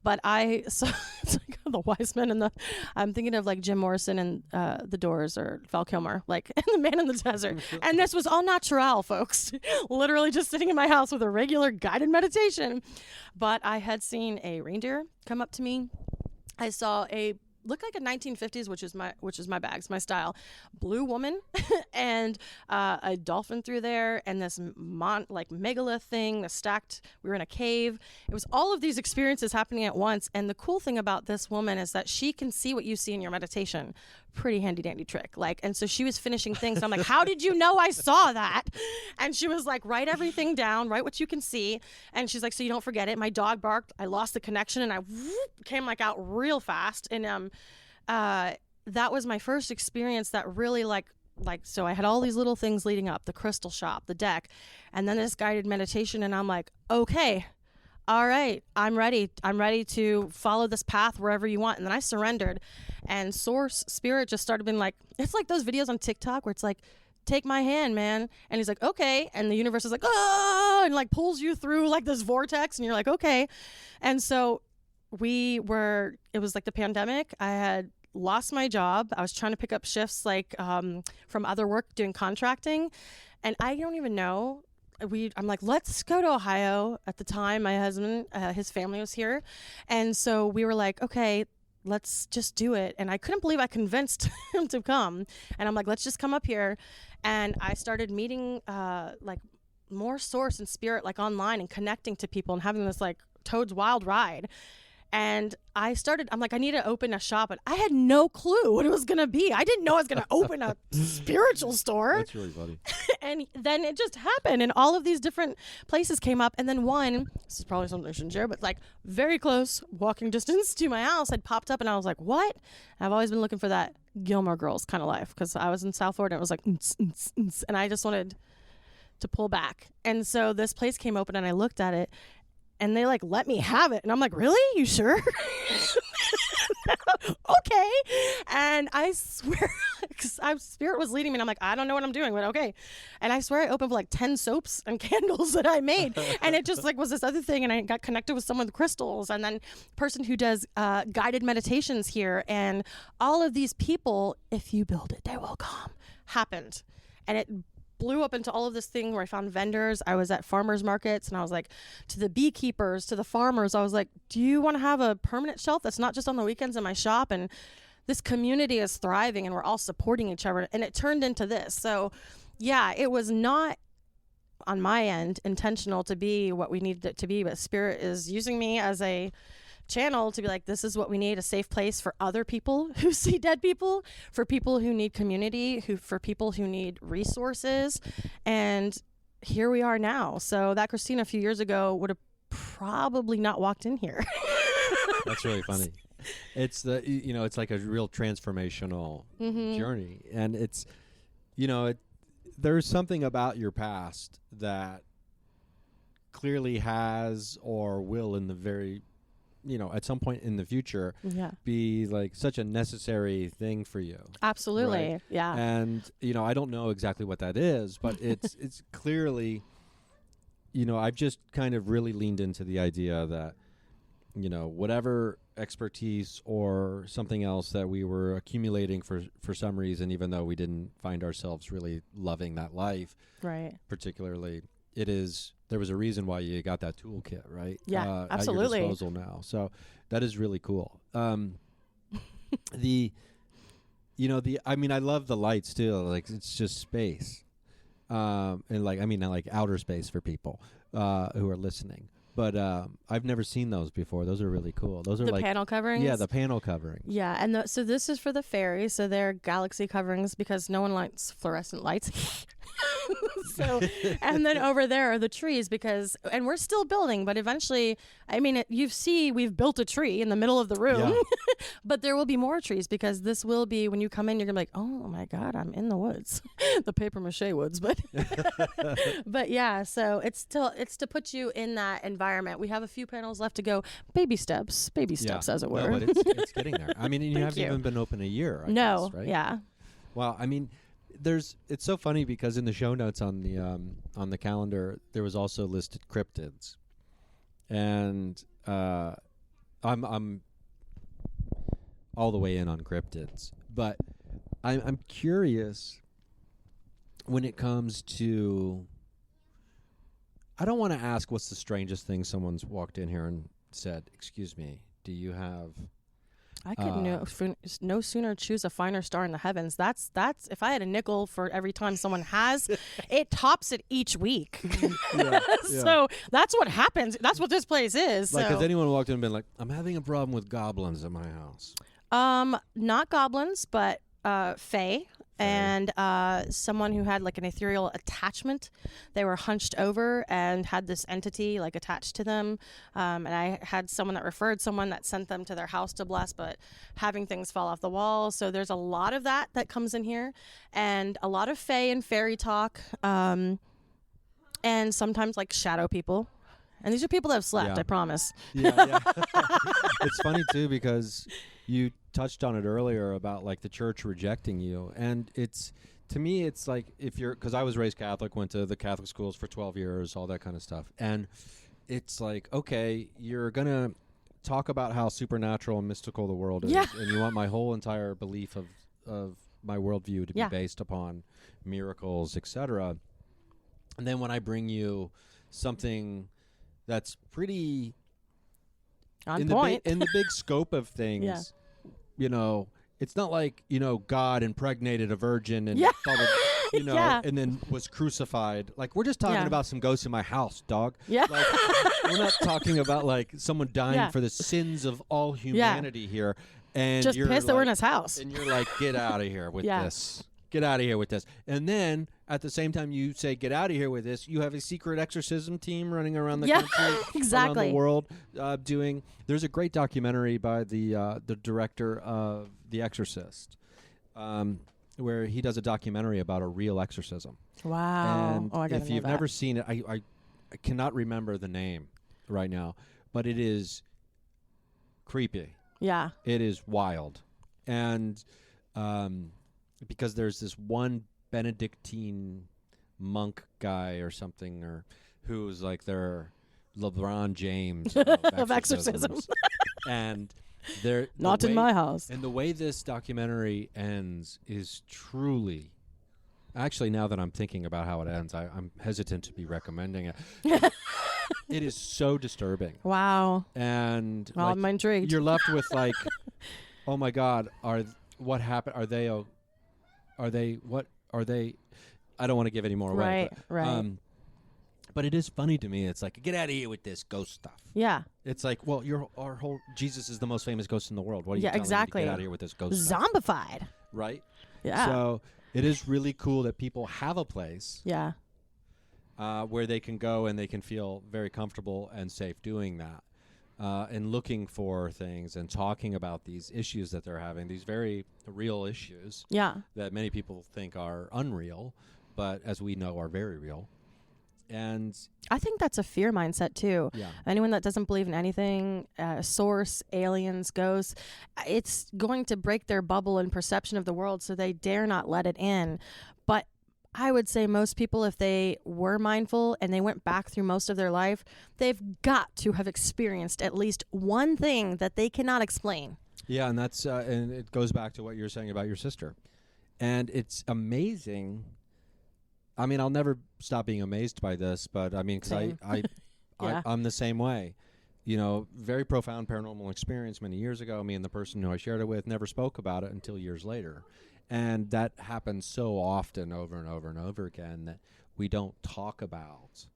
But it's like the wise men and I'm thinking of like Jim Morrison and The Doors, or Val Kilmer, like and The Man in the Desert. And this was all natural, folks. Literally just sitting in my house with a regular guided meditation. But I had seen a reindeer come up to me. I saw looked like a 1950s, which is my bag, it's my style, blue woman, and a dolphin through there, and this megalith thing, stacked. We were in a cave. It was all of these experiences happening at once. And the cool thing about this woman is that she can see what you see in your meditation. Pretty handy dandy trick. And so she was finishing things. I'm like, how did you know I saw that? And she was like, write everything down, write what you can see. And she's like, so you don't forget it. My dog barked. I lost the connection, and I came like out real fast. And that was my first experience that really so I had all these little things leading up, the crystal shop, the deck, and then this guided meditation. And I'm like, okay, all right, I'm ready. I'm ready to follow this path wherever you want. And then I surrendered, and Source Spirit just started being like, it's like those videos on TikTok where it's like, take my hand, man. And he's like, okay. And the universe is like, oh, and like pulls you through like this vortex, and you're like, okay. And so it was like the pandemic. I had lost my job. I was trying to pick up shifts from other work doing contracting. And I don't even know. I'm like, let's go to Ohio. At the time, my husband, his family was here. And so we were like, okay, let's just do it. And I couldn't believe I convinced him to come. And I'm like, let's just come up here. And I started meeting more Source and Spirit online and connecting to people and having this like Toad's Wild Ride. And I'm like, I need to open a shop. And I had no clue what it was going to be. I didn't know I was going to open a spiritual store. That's really funny. And then it just happened. And all of these different places came up. And then this is probably something I shouldn't share, but like very close walking distance to my house had popped up. And I was like, what? I've always been looking for that Gilmore Girls kind of life, because I was in South Florida and it was like, and I just wanted to pull back. And so this place came open and I looked at it. And they like let me have it. And I'm like, really? You sure? Okay. And I swear, because Spirit was leading me, and I'm like, I don't know what I'm doing, but okay. And I swear I opened like 10 soaps and candles that I made. And it just like was this other thing. And I got connected with someone with crystals, and then person who does guided meditations here. And all of these people, if you build it, they will come, happened. And it blew up into all of this thing where I found vendors. I was at farmers markets, and I was like, to the beekeepers, to the farmers, I was like, do you want to have a permanent shelf that's not just on the weekends in my shop? And this community is thriving, and we're all supporting each other. And it turned into this. So yeah, it was not on my end intentional to be what we needed it to be, but Spirit is using me as a channel to be like, this is what we need, a safe place for other people who see dead people, for people who need community, for people who need resources. And here we are now. So that Christina a few years ago would have probably not walked in here. That's really funny. It's it's like a real transformational journey. And it's, there's something about your past that clearly has or will in the very at some point in the future be like such a necessary thing for you. Absolutely. Right? Yeah. And, I don't know exactly what that is, but it's clearly, I've just kind of really leaned into the idea that, whatever expertise or something else that we were accumulating for some reason, even though we didn't find ourselves really loving that life. Right. Particularly, there was a reason why you got that toolkit, right? Yeah, absolutely. At your disposal now. So that is really cool. I love the lights too. Like, it's just space. And like outer space for people who are listening. But I've never seen those before. Those are really cool. Those are the panel coverings? Yeah, the panel coverings. Yeah, and so this is for the fairies. So they're galaxy coverings because no one likes fluorescent lights. So, and then over there are the trees and we're still building, but eventually, we've built a tree in the middle of the room, but there will be more trees because this will be, when you come in, you're gonna be like, oh my God, I'm in the woods, the paper mache woods, but, but yeah, so it's to put you in that environment. We have a few panels left to go, baby steps, as it were. No, but it's getting there. I mean, you haven't even been open a year, I guess, right? Yeah. Well, I mean, it's so funny because in the show notes on the calendar there was also listed cryptids, and I'm all the way in on cryptids, but I'm curious when it comes to. I don't want to ask what's the strangest thing someone's walked in here and said, "Excuse me, do you have?" I could no sooner choose a finer star in the heavens. That's if I had a nickel for every time someone has, it tops it each week. Yeah. So that's what happens. That's what this place is. Like, has anyone walked in and been like, "I'm having a problem with goblins at my house"? Not goblins, but fae. And someone who had like an ethereal attachment. They were hunched over and had this entity like attached to them. And I had someone that referred someone that sent them to their house to bless, but having things fall off the wall. So there's a lot of that comes in here, and a lot of fae and fairy talk, and sometimes like shadow people. And these are people that have slept, I promise. Yeah. It's funny too because you touched on it earlier about like the church rejecting you, and to me it's like, because I was raised Catholic, went to the Catholic schools for 12 years, all that kind of stuff, and it's like, okay, you're gonna talk about how supernatural and mystical the world is, and you want my whole entire belief of my worldview to be based upon miracles, etc. And then when I bring you something that's pretty on point in the big scope of things, it's not like, God impregnated a virgin and and then was crucified. Like, we're just talking about some ghosts in my house, dog. Yeah. Like, we're not talking about like someone dying for the sins of all humanity here. And just you're pissed that we're in his house. And you're like, get out of here with this. Get out of here with this. And then at the same time you say, get out of here with this, you have a secret exorcism team running around the country, exactly. around the world, doing. There's a great documentary by the director of The Exorcist, where he does a documentary about a real exorcism. Wow. And if you've never seen it, I cannot remember the name right now, but it is creepy. Yeah. It is wild. And because there's this one Benedictine monk guy or something, or who's like their LeBron James of exorcisms. And they're not in my house. And the way this documentary ends is truly, actually, now that I'm thinking about how it ends, I'm hesitant to be recommending it. It is so disturbing. Wow. And well, I'm intrigued. You're left with like, oh my God, what happened? Are they what are they? I don't want to give any more away. Right. But it is funny to me. It's like, get out of here with this ghost stuff. Yeah. It's like, well, our whole Jesus is the most famous ghost in the world. What are you telling exactly. me to get out of here with this ghost stuff? Zombified. Right? Yeah. So it is really cool that people have a place. Yeah. Where they can go and they can feel very comfortable and safe doing that. And looking for things and talking about these issues that they're having, these very real issues that many people think are unreal, but as we know are very real. And I think that's a fear mindset too. Yeah. Anyone that doesn't believe in anything, source, aliens, ghosts, it's going to break their bubble and perception of the world, so they dare not let it in. But I would say most people, if they were mindful and they went back through most of their life, they've got to have experienced at least one thing that they cannot explain. Yeah, and that's and it goes back to what you were saying about your sister. And it's amazing. I mean, I'll never stop being amazed by this, but I mean, because Yeah. I'm the same way. You know, very profound paranormal experience many years ago. Me and the person who I shared it with never spoke about it until years later. And that happens so often over and over and over again that we don't talk about,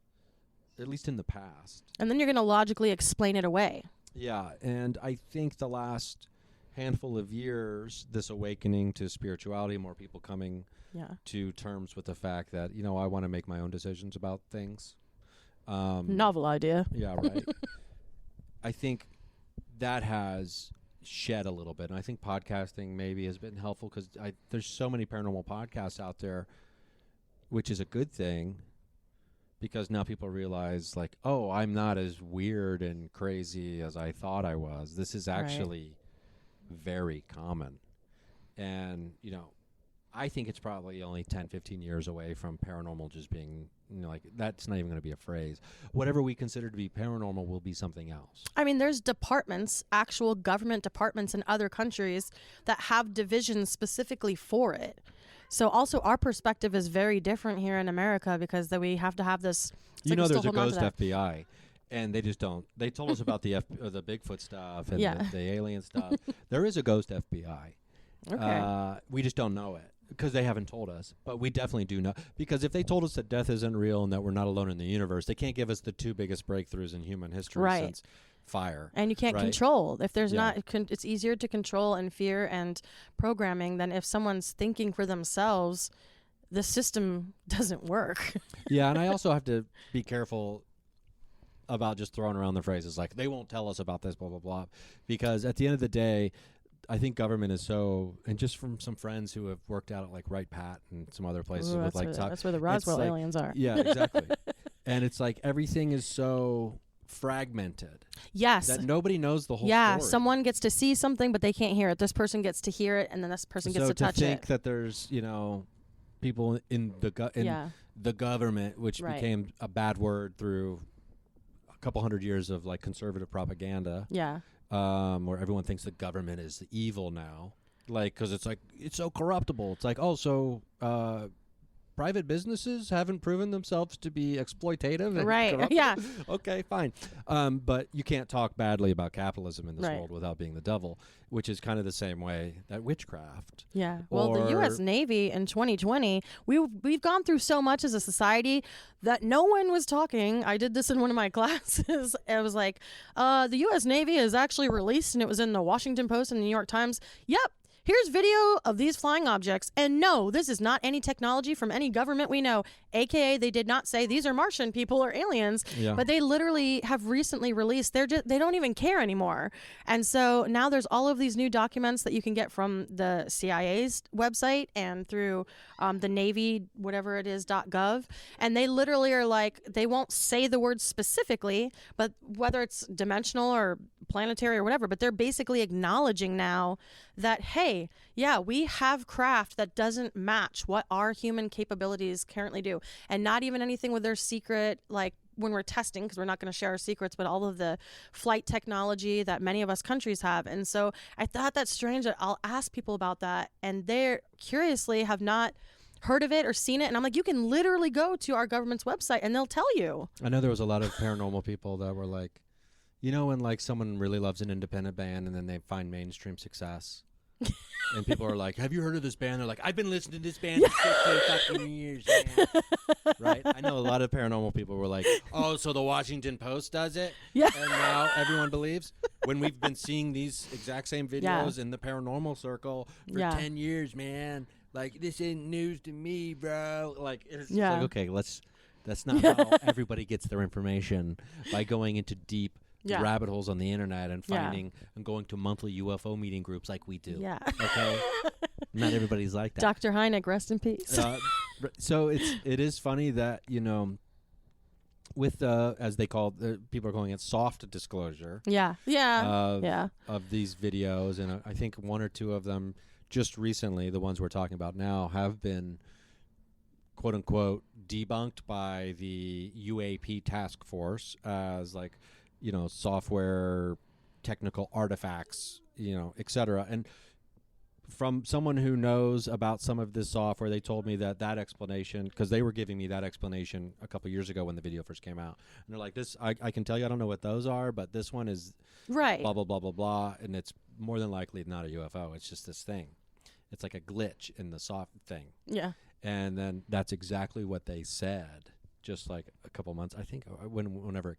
at least in the past. And then you're going to logically explain it away. Yeah, and I think the last handful of years, this awakening to spirituality, more people coming to terms with the fact that, you know, I want to make my own decisions about things. Novel idea. Yeah, right. I think that has shed a little bit, and I think podcasting maybe has been helpful because there's so many paranormal podcasts out there, which is a good thing because now people realize, like, oh, I'm not as weird and crazy as I thought I was. This is actually very common. And, you know, I think it's probably only 10, 15 years away from paranormal just being, you know, like, that's not even going to be a phrase. Whatever we consider to be paranormal will be something else. I mean, there's departments, actual government departments in other countries that have divisions specifically for it. So also our perspective is very different here in America because that we have to have this. You know, there's a ghost FBI. And they just don't. They told us about the Bigfoot stuff and the alien stuff. There is a ghost FBI. Okay. We just don't know it because they haven't told us. But we definitely do know. Because if they told us that death isn't real and that we're not alone in the universe, they can't give us the two biggest breakthroughs in human history since fire. And you can't control. If there's not, it's easier to control and fear and programming than if someone's thinking for themselves. The system doesn't work. Yeah, and I also have to be careful about just throwing around the phrases like they won't tell us about this, blah, blah, blah. Because at the end of the day, I think government is so, and just from some friends who have worked out at like Wright Pat and some other places with like that's where the Roswell aliens are. Yeah, exactly. And it's like everything is so fragmented. Yes. That nobody knows the whole story. Yeah, someone gets to see something, but they can't hear it. This person gets to hear it, and then this person gets to touch it. So to think that there's, you know, people in the government, which became a bad word through couple hundred years of like conservative propaganda, where everyone thinks the government is evil now, like because it's like it's so corruptible. It's like, oh, so private businesses haven't proven themselves to be exploitative and corrupt? Yeah. Okay, fine. But you can't talk badly about capitalism in this world without being the devil, which is kind of the same way that witchcraft. Yeah. Well, the U.S. Navy in 2020, we've gone through so much as a society that no one was talking. I did this in one of my classes. It was like, the U.S. Navy is actually released, and it was in the Washington Post and the New York Times. Yep. Here's video of these flying objects. And no, this is not any technology from any government we know. AKA, they did not say these are Martian people or aliens, but they literally have recently released. They don't even care anymore. And so now there's all of these new documents that you can get from the CIA's website and through the Navy, whatever it is, .gov. And they literally are like, they won't say the word specifically, but whether it's dimensional or planetary or whatever, but they're basically acknowledging now that, hey, yeah, we have craft that doesn't match what our human capabilities currently do. And not even anything with their secret, like when we're testing, because we're not going to share our secrets, but all of the flight technology that many of us countries have. And so I thought that's strange that I'll ask people about that, and they curiously have not heard of it or seen it. And I'm like, you can literally go to our government's website and they'll tell you. I know there was a lot of paranormal people that were like, you know, when like someone really loves an independent band and then they find mainstream success. And people are like, have you heard of this band? They're like, I've been listening to this band for 15 fucking years, man. Right? I know a lot of paranormal people were like, oh, so the Washington Post does it? Yeah. And now everyone believes? When we've been seeing these exact same videos in the paranormal circle for 10 years, man. Like, this isn't news to me, bro. Like, it's like, okay, that's not how everybody gets their information, by going into deep rabbit holes on the internet and finding and going to monthly UFO meeting groups like we do. Yeah. Okay. Not everybody's like that. Dr. Hynek, rest in peace. So it is funny that, you know, with as they call people are calling it soft disclosure. Of these videos, and I think one or two of them just recently, the ones we're talking about now, have been quote unquote debunked by the UAP task force as like, software technical artifacts, et cetera. And from someone who knows about some of this software, they told me that explanation, because they were giving me that explanation a couple years ago when the video first came out. And they're like, this, I can tell you, I don't know what those are, but this one is right. Blah, blah, blah, blah, blah. And it's more than likely not a UFO. It's just this thing. It's like a glitch in the soft thing. Yeah. And then that's exactly what they said just like a couple months. I think whenever,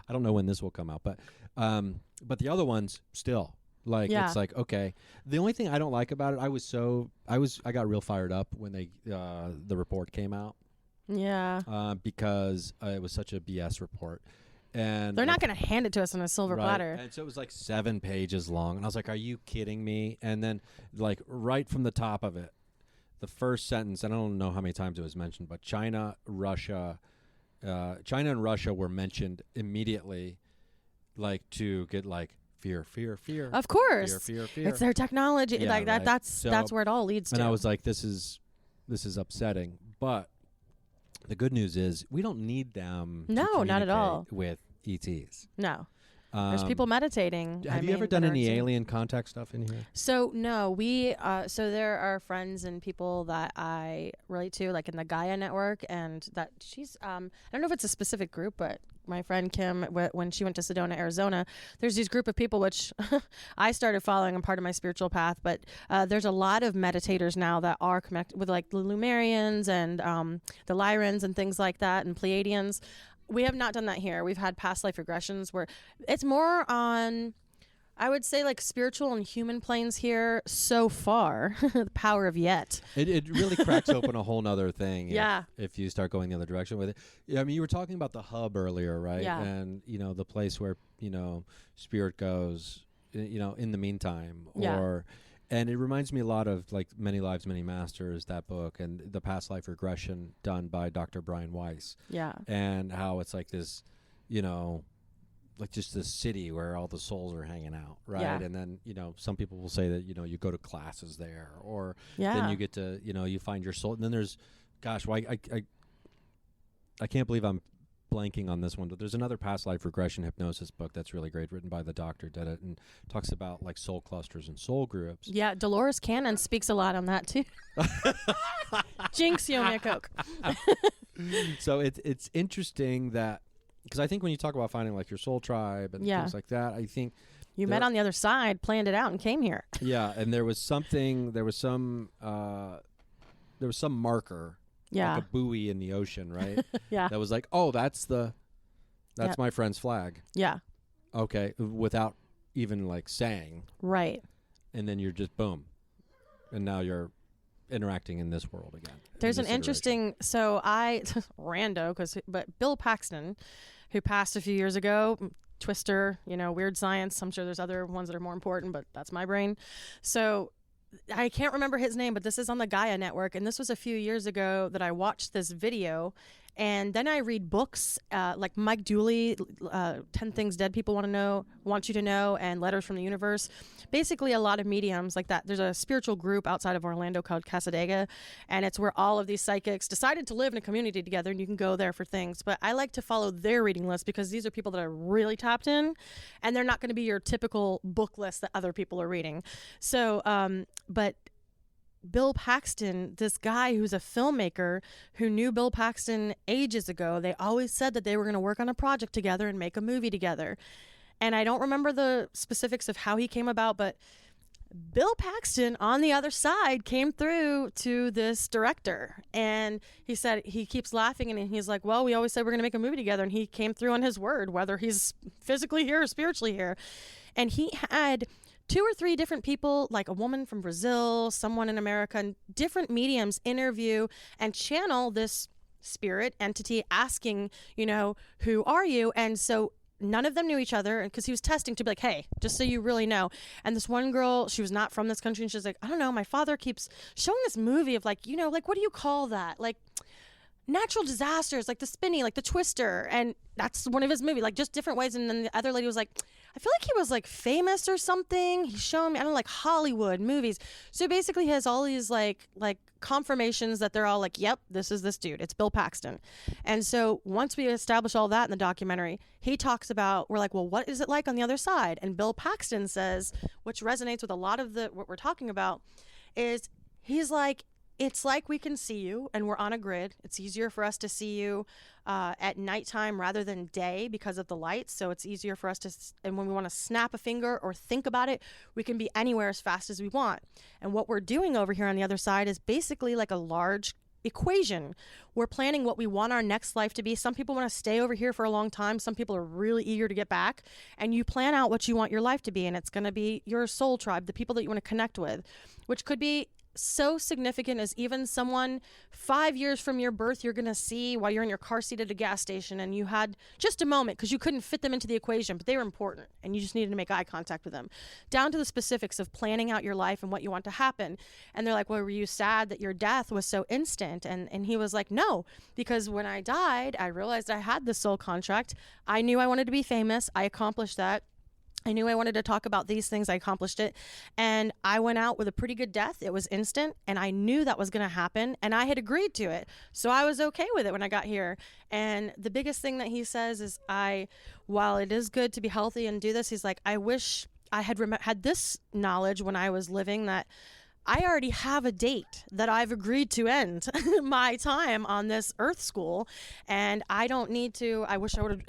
I don't know when this will come out, but the other ones still. Like, it's like, okay. The only thing I don't like about it, I got real fired up when the report came out. Yeah. Because it was such a BS report. And they're not going to hand it to us on a silver platter. And so it was like 7 pages long. And I was like, are you kidding me? And then like right from the top of it, the first sentence, and I don't know how many times it was mentioned, but China and Russia were mentioned immediately, like to get like fear. Of course. Fear. It's their technology. Yeah, like that. right. That's where it all leads to. And I was like, this is upsetting. But the good news is we don't need them. No, not at all. With ETs. No. There's people meditating. Have you ever done any alien contact stuff in here? So no, so there are friends and people that I relate to, like in the Gaia network, and that she's, I don't know if it's a specific group, but my friend Kim, when she went to Sedona, Arizona, there's this group of people which I started following. I'm part of my spiritual path, but there's a lot of meditators now that are connected with like the Lumerians and the Lyrans and things like that, and Pleiadians. We have not done that here. We've had past life regressions where it's more on, I would say, like spiritual and human planes here so far. The power of yet. It really cracks open a whole nother thing. Yeah. If you start going the other direction with it. Yeah, I mean, you were talking about the hub earlier, right? Yeah. And, the place where, spirit goes, in the meantime. Yeah. And it reminds me a lot of like Many Lives, Many Masters, that book, and the past life regression done by Dr. Brian Weiss. Yeah. And how it's like this, like just this city where all the souls are hanging out, right? Yeah. And then, some people will say that, you go to classes there, or yeah. then you get to, you find your soul. And then there's, gosh, why I can't believe I'm blanking on this one, but there's another past life regression hypnosis book that's really great, written by the doctor did it, and talks about like soul clusters and soul groups. Yeah, Dolores Cannon speaks a lot on that too. Jinx, you owe me a Coke. So it's interesting that, because I think when you talk about finding like your soul tribe and things like that, I think you met on the other side, planned it out, and came here. Yeah, and there was some marker. Yeah. Like a buoy in the ocean, right? Yeah. That was like, oh, that's my friend's flag. Yeah. Okay. Without even like saying. Right. And then you're just boom. And now you're interacting in this world again. There's an interesting, but Bill Paxton, who passed a few years ago, Twister, Weird Science. I'm sure there's other ones that are more important, but that's my brain. So I can't remember his name, but this is on the Gaia network, and this was a few years ago that I watched this video, and then I read books like Mike Dooley, 10 Things Dead People Want You to Know, and Letters from the Universe. Basically, a lot of mediums like that. There's a spiritual group outside of Orlando called Casadega, and it's where all of these psychics decided to live in a community together, and you can go there for things. But I like to follow their reading list because these are people that are really tapped in, and they're not going to be your typical book list that other people are reading. So, but Bill Paxton, this guy who's a filmmaker who knew Bill Paxton ages ago, they always said that they were going to work on a project together and make a movie together. And I don't remember the specifics of how he came about, but Bill Paxton on the other side came through to this director, and he said he keeps laughing, and he's like, well, we always said we're going to make a movie together, and he came through on his word, whether he's physically here or spiritually here. And he had 2 or 3 different people, like a woman from Brazil, someone in America, and different mediums interview and channel this spirit entity asking, who are you? And so none of them knew each other, because he was testing to be like, hey, just so you really know. And this one girl, she was not from this country, and she's like, I don't know, my father keeps showing this movie of like, like, what do you call that? Like natural disasters, like the Spinny, like the Twister. And that's one of his movies, like just different ways. And then the other lady was like, I feel like he was like famous or something. He's showing me, I don't know, like Hollywood movies. So basically he has all these like confirmations that they're all like, yep, this is this dude. It's Bill Paxton. And so once we establish all that in the documentary, he talks about, we're like, well, what is it like on the other side? And Bill Paxton says, which resonates with a lot of what we're talking about, is he's like, it's like we can see you and we're on a grid. It's easier for us to see you at nighttime rather than day because of the lights. So it's easier for us to, and when we want to snap a finger or think about it, we can be anywhere as fast as we want. And what we're doing over here on the other side is basically like a large equation. We're planning what we want our next life to be. Some people want to stay over here for a long time. Some people are really eager to get back. And you plan out what you want your life to be. And it's going to be your soul tribe, the people that you want to connect with, which could be so significant as even someone 5 years from your birth you're going to see while you're in your car seat at a gas station, and you had just a moment because you couldn't fit them into the equation, but they were important and you just needed to make eye contact with them, down to the specifics of planning out your life and what you want to happen. And they're like, well, were you sad that your death was so instant? And he was like, no, because when I died, I realized I had this soul contract. I knew I wanted to be famous. I accomplished that. I knew I wanted to talk about these things. I accomplished it. And I went out with a pretty good death. It was instant. And I knew that was going to happen. And I had agreed to it. So I was okay with it when I got here. And the biggest thing that he says is, while it is good to be healthy and do this, he's like, I wish I had this knowledge when I was living, that I already have a date that I've agreed to end my time on this earth school, and I don't need to.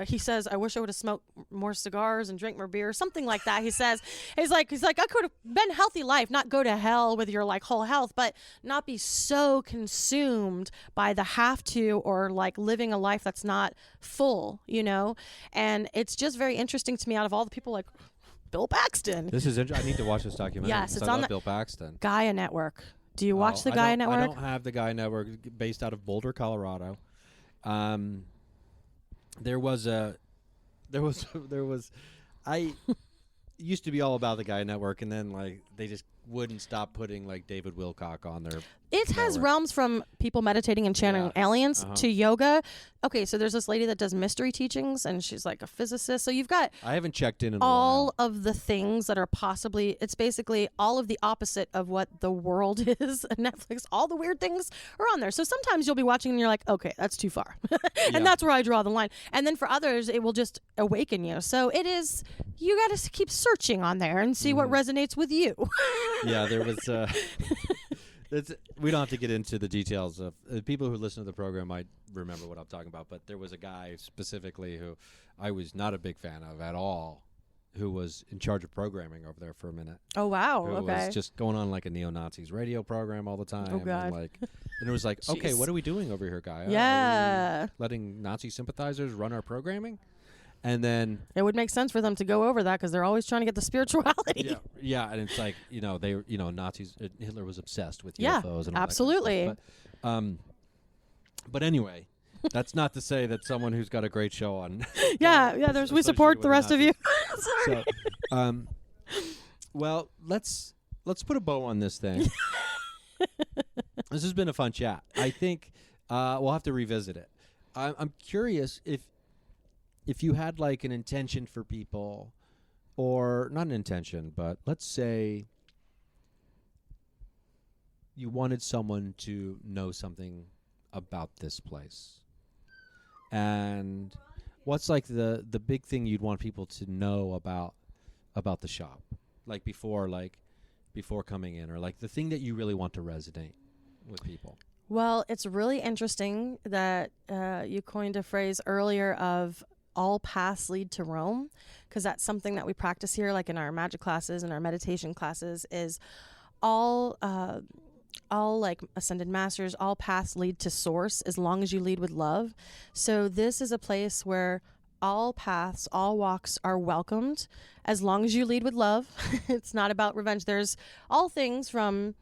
He says, I wish I would have smoked more cigars and drank more beer, something like that. He says, he's like, I could have been healthy life, not go to hell with your like whole health, but not be so consumed by the have to, or like living a life that's not full, you know? And it's just very interesting to me, out of all the people like, Bill Paxton. This is I need to watch this documentary. Yes, it's I on love Bill Paxton. Gaia Network. Do you watch the Gaia Network? I don't have the Gaia Network, based out of Boulder, Colorado. I used to be all about the Gaia Network, and then like they just wouldn't stop putting like David Wilcock on their. It has realms from people meditating and channeling aliens to yoga. Okay, so there's this lady that does mystery teachings, and she's like a physicist. So you've got I haven't checked in all of the things that are possibly. It's basically all of the opposite of what the world is. Netflix, all the weird things are on there. So sometimes you'll be watching and you're like, okay, that's too far, and that's where I draw the line. And then for others, it will just awaken you. So it is. You got to keep searching on there and see what resonates with you. Yeah, there was. We don't have to get into the details of people who listen to the program might remember what I'm talking about, but there was a guy specifically who I was not a big fan of at all, who was in charge of programming over there for a minute. Oh wow! Who was just going on like a neo-Nazis radio program all the time. Oh god! And it was like, okay, what are we doing over here, guy? Yeah, letting Nazi sympathizers run our programming. And then it would make sense for them to go over that because they're always trying to get the spirituality. Yeah, and it's like Nazis. Hitler was obsessed with UFOs and all absolutely. That kind of stuff. But anyway, that's not to say that someone who's got a great show on. We support the rest of you. Sorry. So, well, let's put a bow on this thing. This has been a fun chat. I think we'll have to revisit it. I'm curious if you had like an intention for people, or not an intention, but let's say you wanted someone to know something about this place. And what's like the big thing you'd want people to know about the shop? Like before coming in, or like the thing that you really want to resonate with people? Well, it's really interesting that you coined a phrase earlier of all paths lead to Rome, because that's something that we practice here, like in our magic classes and our meditation classes, is all like ascended masters, all paths lead to source as long as you lead with love. So this is a place where all paths, all walks are welcomed as long as you lead with love. It's not about revenge. There's all things from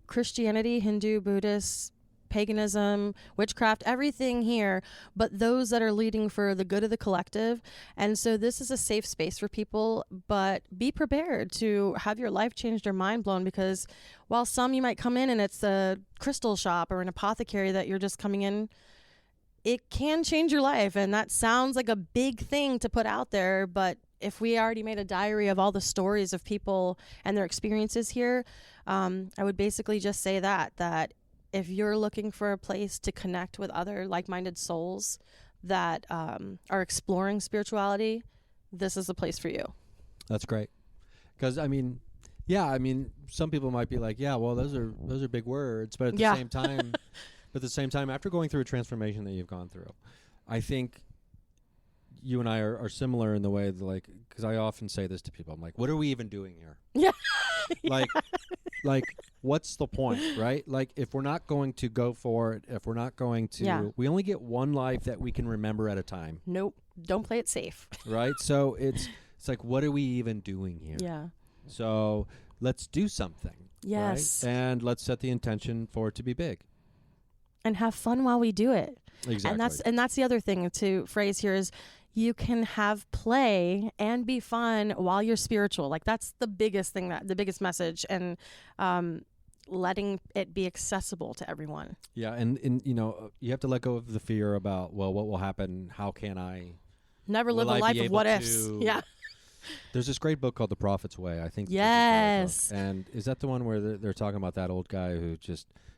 Christianity, Hindu, Buddhist, paganism, witchcraft, everything here, but those that are leading for the good of the collective. And so this is a safe space for people, but be prepared to have your life changed or mind blown, because while some you might come in and it's a crystal shop or an apothecary that you're just coming in, it can change your life. And that sounds like a big thing to put out there, but if we already made a diary of all the stories of people and their experiences here, I would basically just say that if you're looking for a place to connect with other like-minded souls that are exploring spirituality, this is the place for you. That's great. Because, I mean, yeah, I mean, some people might be like, yeah, well, those are big words. But at the same time, after going through a transformation that you've gone through, I think you and I are similar in the way that, like, because I often say this to people. I'm like, what are we even doing here? Yeah. Like, what's the point, right? Like, if we're not going to go for it, if we're not going to, we only get one life that we can remember at a time. Nope. Don't play it safe. Right? So it's like, what are we even doing here? Yeah. So let's do something. Yes. Right? And let's set the intention for it to be big. And have fun while we do it. Exactly. And that's the other thing to phrase here is you can have play and be fun while you're spiritual. Like that's the biggest thing, the biggest message, and letting it be accessible to everyone. Yeah, and you know, you have to let go of the fear about, well, what will happen? How can I? Never live a life of what ifs. Yeah. There's this great book called The Prophet's Way. I think. Yes. And is that the one where they're talking about that old guy who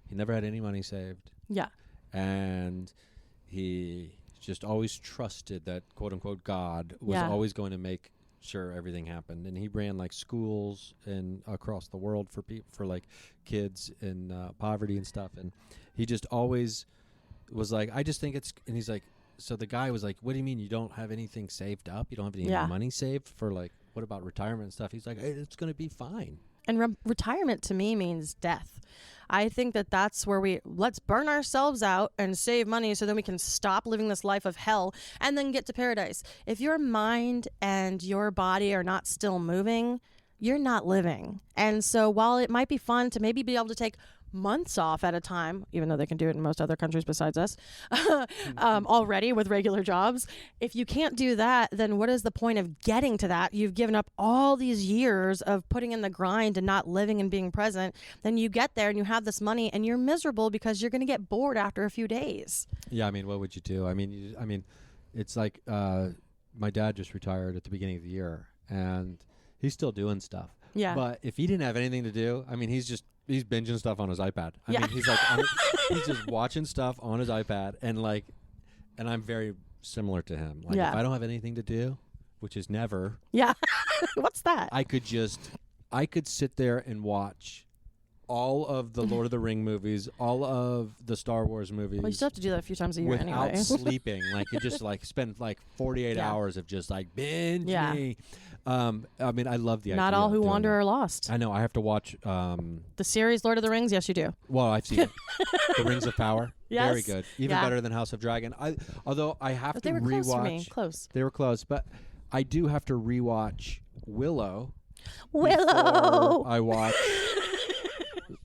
he never had any money saved? Yeah. And he just always trusted that quote unquote God was always going to make sure everything happened. And he ran like schools across the world for people, for like kids in poverty and stuff. And he just always was like, I just think and he's like, so the guy was like, what do you mean you don't have anything saved up? You don't have any money saved for, like, what about retirement and stuff? He's like, hey, it's going to be fine. And retirement to me means death. I think that's where let's burn ourselves out and save money so then we can stop living this life of hell and then get to paradise. If your mind and your body are not still moving, you're not living. And so while it might be fun to maybe be able to take months off at a time, even though they can do it in most other countries besides us already with regular jobs, if you can't do that, then what is the point of getting to that? You've given up all these years of putting in the grind and not living and being present. Then you get there and you have this money and you're miserable because you're going to get bored after a few days. Yeah, I mean, what would you do? I mean, it's like my dad just retired at the beginning of the year and he's still doing stuff. Yeah. But if he didn't have anything to do, I mean, he's binging stuff on his iPad. I mean, he's like, he's just watching stuff on his iPad, and I'm very similar to him. Like, if I don't have anything to do, which is never. Yeah. What's that? I could sit there and watch all of the Lord of the Ring movies, all of the Star Wars movies. Well, you still have to do that a few times a year without anyway. sleeping. Like, you just like spend like 48 hours of just like binging. Yeah. I mean, I love the idea. Not all who wander are lost. I know. I have to watch the series Lord of the Rings. Yes, you do. Well, I've seen it. The Rings of Power. Yes. Very good. Even better than House of Dragon. Although I have to rewatch. Close for me. Close. They were close, but I do have to rewatch Willow. Willow. I watch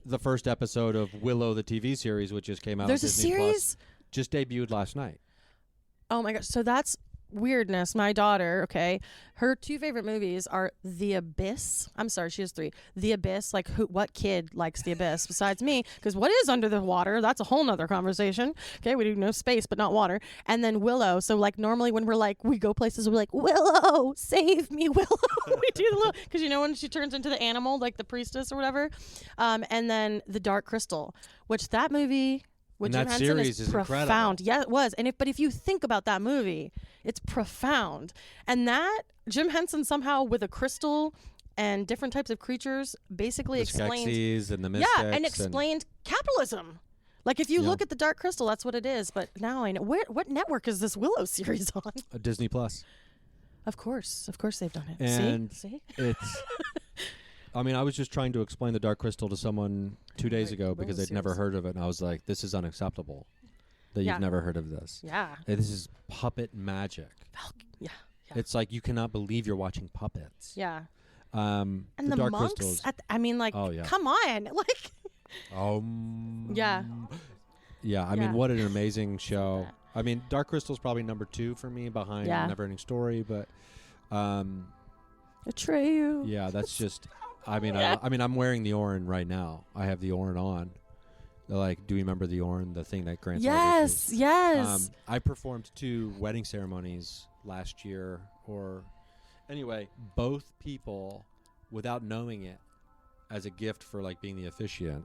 the first episode of Willow, the TV series, which just came out. There's on Disney a series. Plus, just debuted last night. Oh my gosh! So that's weirdness. My daughter, her two favorite movies are The Abyss. I'm sorry, she has three. The Abyss, like what kid likes The Abyss besides me? Because what is under the water? That's a whole nother conversation. Okay, we do know space, but not water. And then Willow. So like normally when we go places, we're like, Willow, save me, Willow. We do the little, because you know when she turns into the animal, like the priestess or whatever. And then The Dark Crystal, which that movie. Which that series is profound. Incredible. Yeah, it was. And if you think about that movie, it's profound. And that Jim Henson somehow with a crystal and different types of creatures basically explained Skeksis and the mystics. Yeah, and explained capitalism. Like if you look at the Dark Crystal, that's what it is. But now I know what network is this Willow series on? Disney Plus. Of course they've done it. And See? It's. I mean, I was just trying to explain the Dark Crystal to someone 2 days ago because they'd never heard of it, and I was like, "This is unacceptable that you've never heard of this." Yeah, this is puppet magic. Yeah. It's like you cannot believe you're watching puppets. Yeah. And the Dark monks. Crystals. Come on, like. Yeah. Yeah. I mean, what an amazing show. I mean, Dark Crystal's probably number 2 for me behind Neverending Story, but. Atreyu. Yeah, that's just. I mean, I'm wearing the Orin right now. I have the Orin on. Like, do you remember the Orin, the thing that grants? Yes. I performed 2 wedding ceremonies last year, anyway, both people, without knowing it, as a gift for like being the officiant,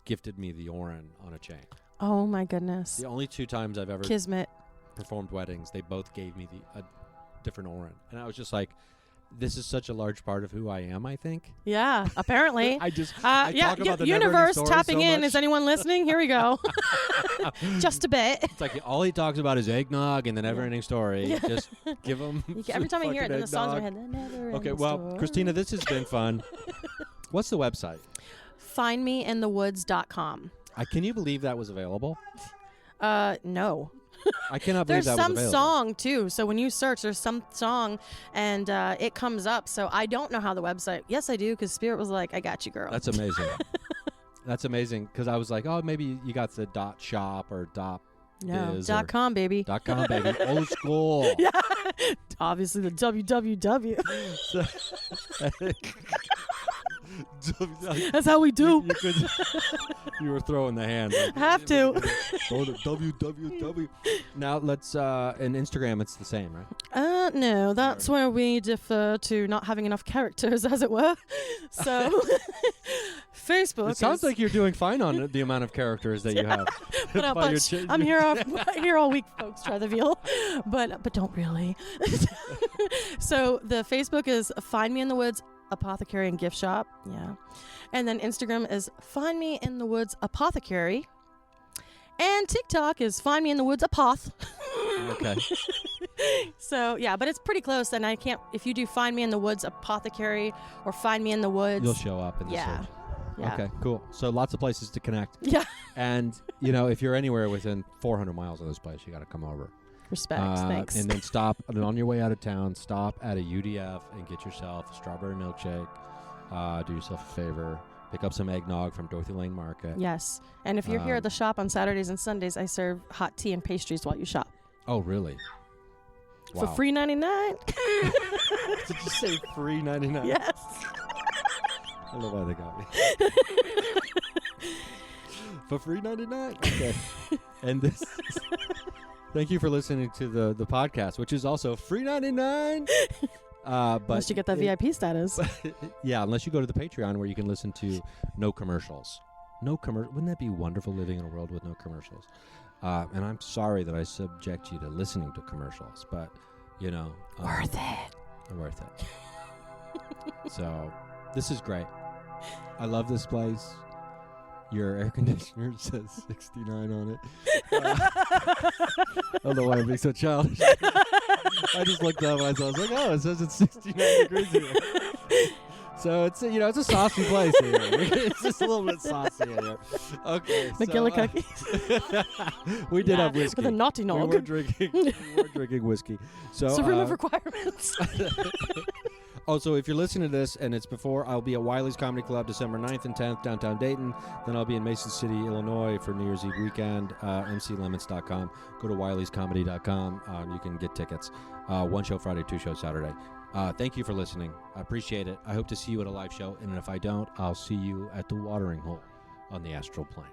gifted me the Orin on a chain. Oh my goodness. The only 2 times I've ever Kismet. performed weddings, they both gave me a different Orin. And I was just like, this is such a large part of who I am, I think. Yeah, apparently. I talk about the universe never-ending story tapping so in. much. Is anyone listening? Here we go. Just a bit. It's like all he talks about is eggnog and the never-ending story. Yeah. Just give him Every time I hear it, then the song's in my eggnog. head. The never-ending Okay, well, story. Christina, this has been fun. What's the website? FindMeInTheWoods.com. Can you believe that was available? No. I cannot believe There's that some was available. song too. So when you search, there's some song, and it comes up. So I don't know how the website. Yes, I do, because Spirit was like, "I got you, girl." That's amazing. That's amazing, because I was like, oh, maybe you got the .shop or no, .biz or .com, baby. .com, baby. Old school. Yeah. Obviously the www. That's how we do. You were throwing the hand. Like, Have to. Go to www. Now let's and Instagram, it's the same, right? No, that's where we defer to not having enough characters, as it were. So, Facebook. It sounds like you're doing fine on the amount of characters that you have. But not By your much. I'm here all week, folks. Try the veal, but don't really. So the Facebook is Find Me in the Woods Apothecary and Gift Shop. Yeah, and then Instagram is Find Me in the Woods Apothecary, and TikTok is Find Me in the Woods Apoth. Okay. So yeah, but it's pretty close. And I can't. If you do Find Me in the Woods Apothecary or Find Me in the Woods, You'll show up in the search. Yeah. Okay, cool. So lots of places to connect. Yeah. And, if you're anywhere within 400 miles of this place, you got to come over. Respect. Thanks. And then stop, and on your way out of town, stop at a UDF and get yourself a strawberry milkshake. Do yourself a favor. Pick up some eggnog from Dorothy Lane Market. Yes. And if you're here at the shop on Saturdays and Sundays, I serve hot tea and pastries while you shop. Oh, really? For Wow. free 99. Did you say free 99? Yes. I don't know why they got me. For free 99? Okay. And this... Thank you for listening to the podcast, which is also free 99. Unless you get that VIP status. Yeah, unless you go to the Patreon where you can listen to no commercials. Wouldn't that be wonderful, living in a world with no commercials? And I'm sorry that I subject you to listening to commercials, but, Worth it. Worth it. So, this is great. I love this place. Your air conditioner says 69 on it. I don't know why I'm being so childish. I just looked up and I was like, oh, it says it's 69 degrees here. So it's it's a saucy place here. It's just a little bit saucy here. Okay. McGillicuddy. We did have whiskey. With a naughty nog. We were drinking whiskey. So It's a room of requirements. Also, if you're listening to this and it's before, I'll be at Wiley's Comedy Club December 9th and 10th, downtown Dayton. Then I'll be in Mason City, Illinois for New Year's Eve weekend. MCLimits.com. Go to wileyscomedy.com. You can get tickets. 1 show Friday, 2 shows Saturday. Thank you for listening. I appreciate it. I hope to see you at a live show. And if I don't, I'll see you at the watering hole on the astral plane.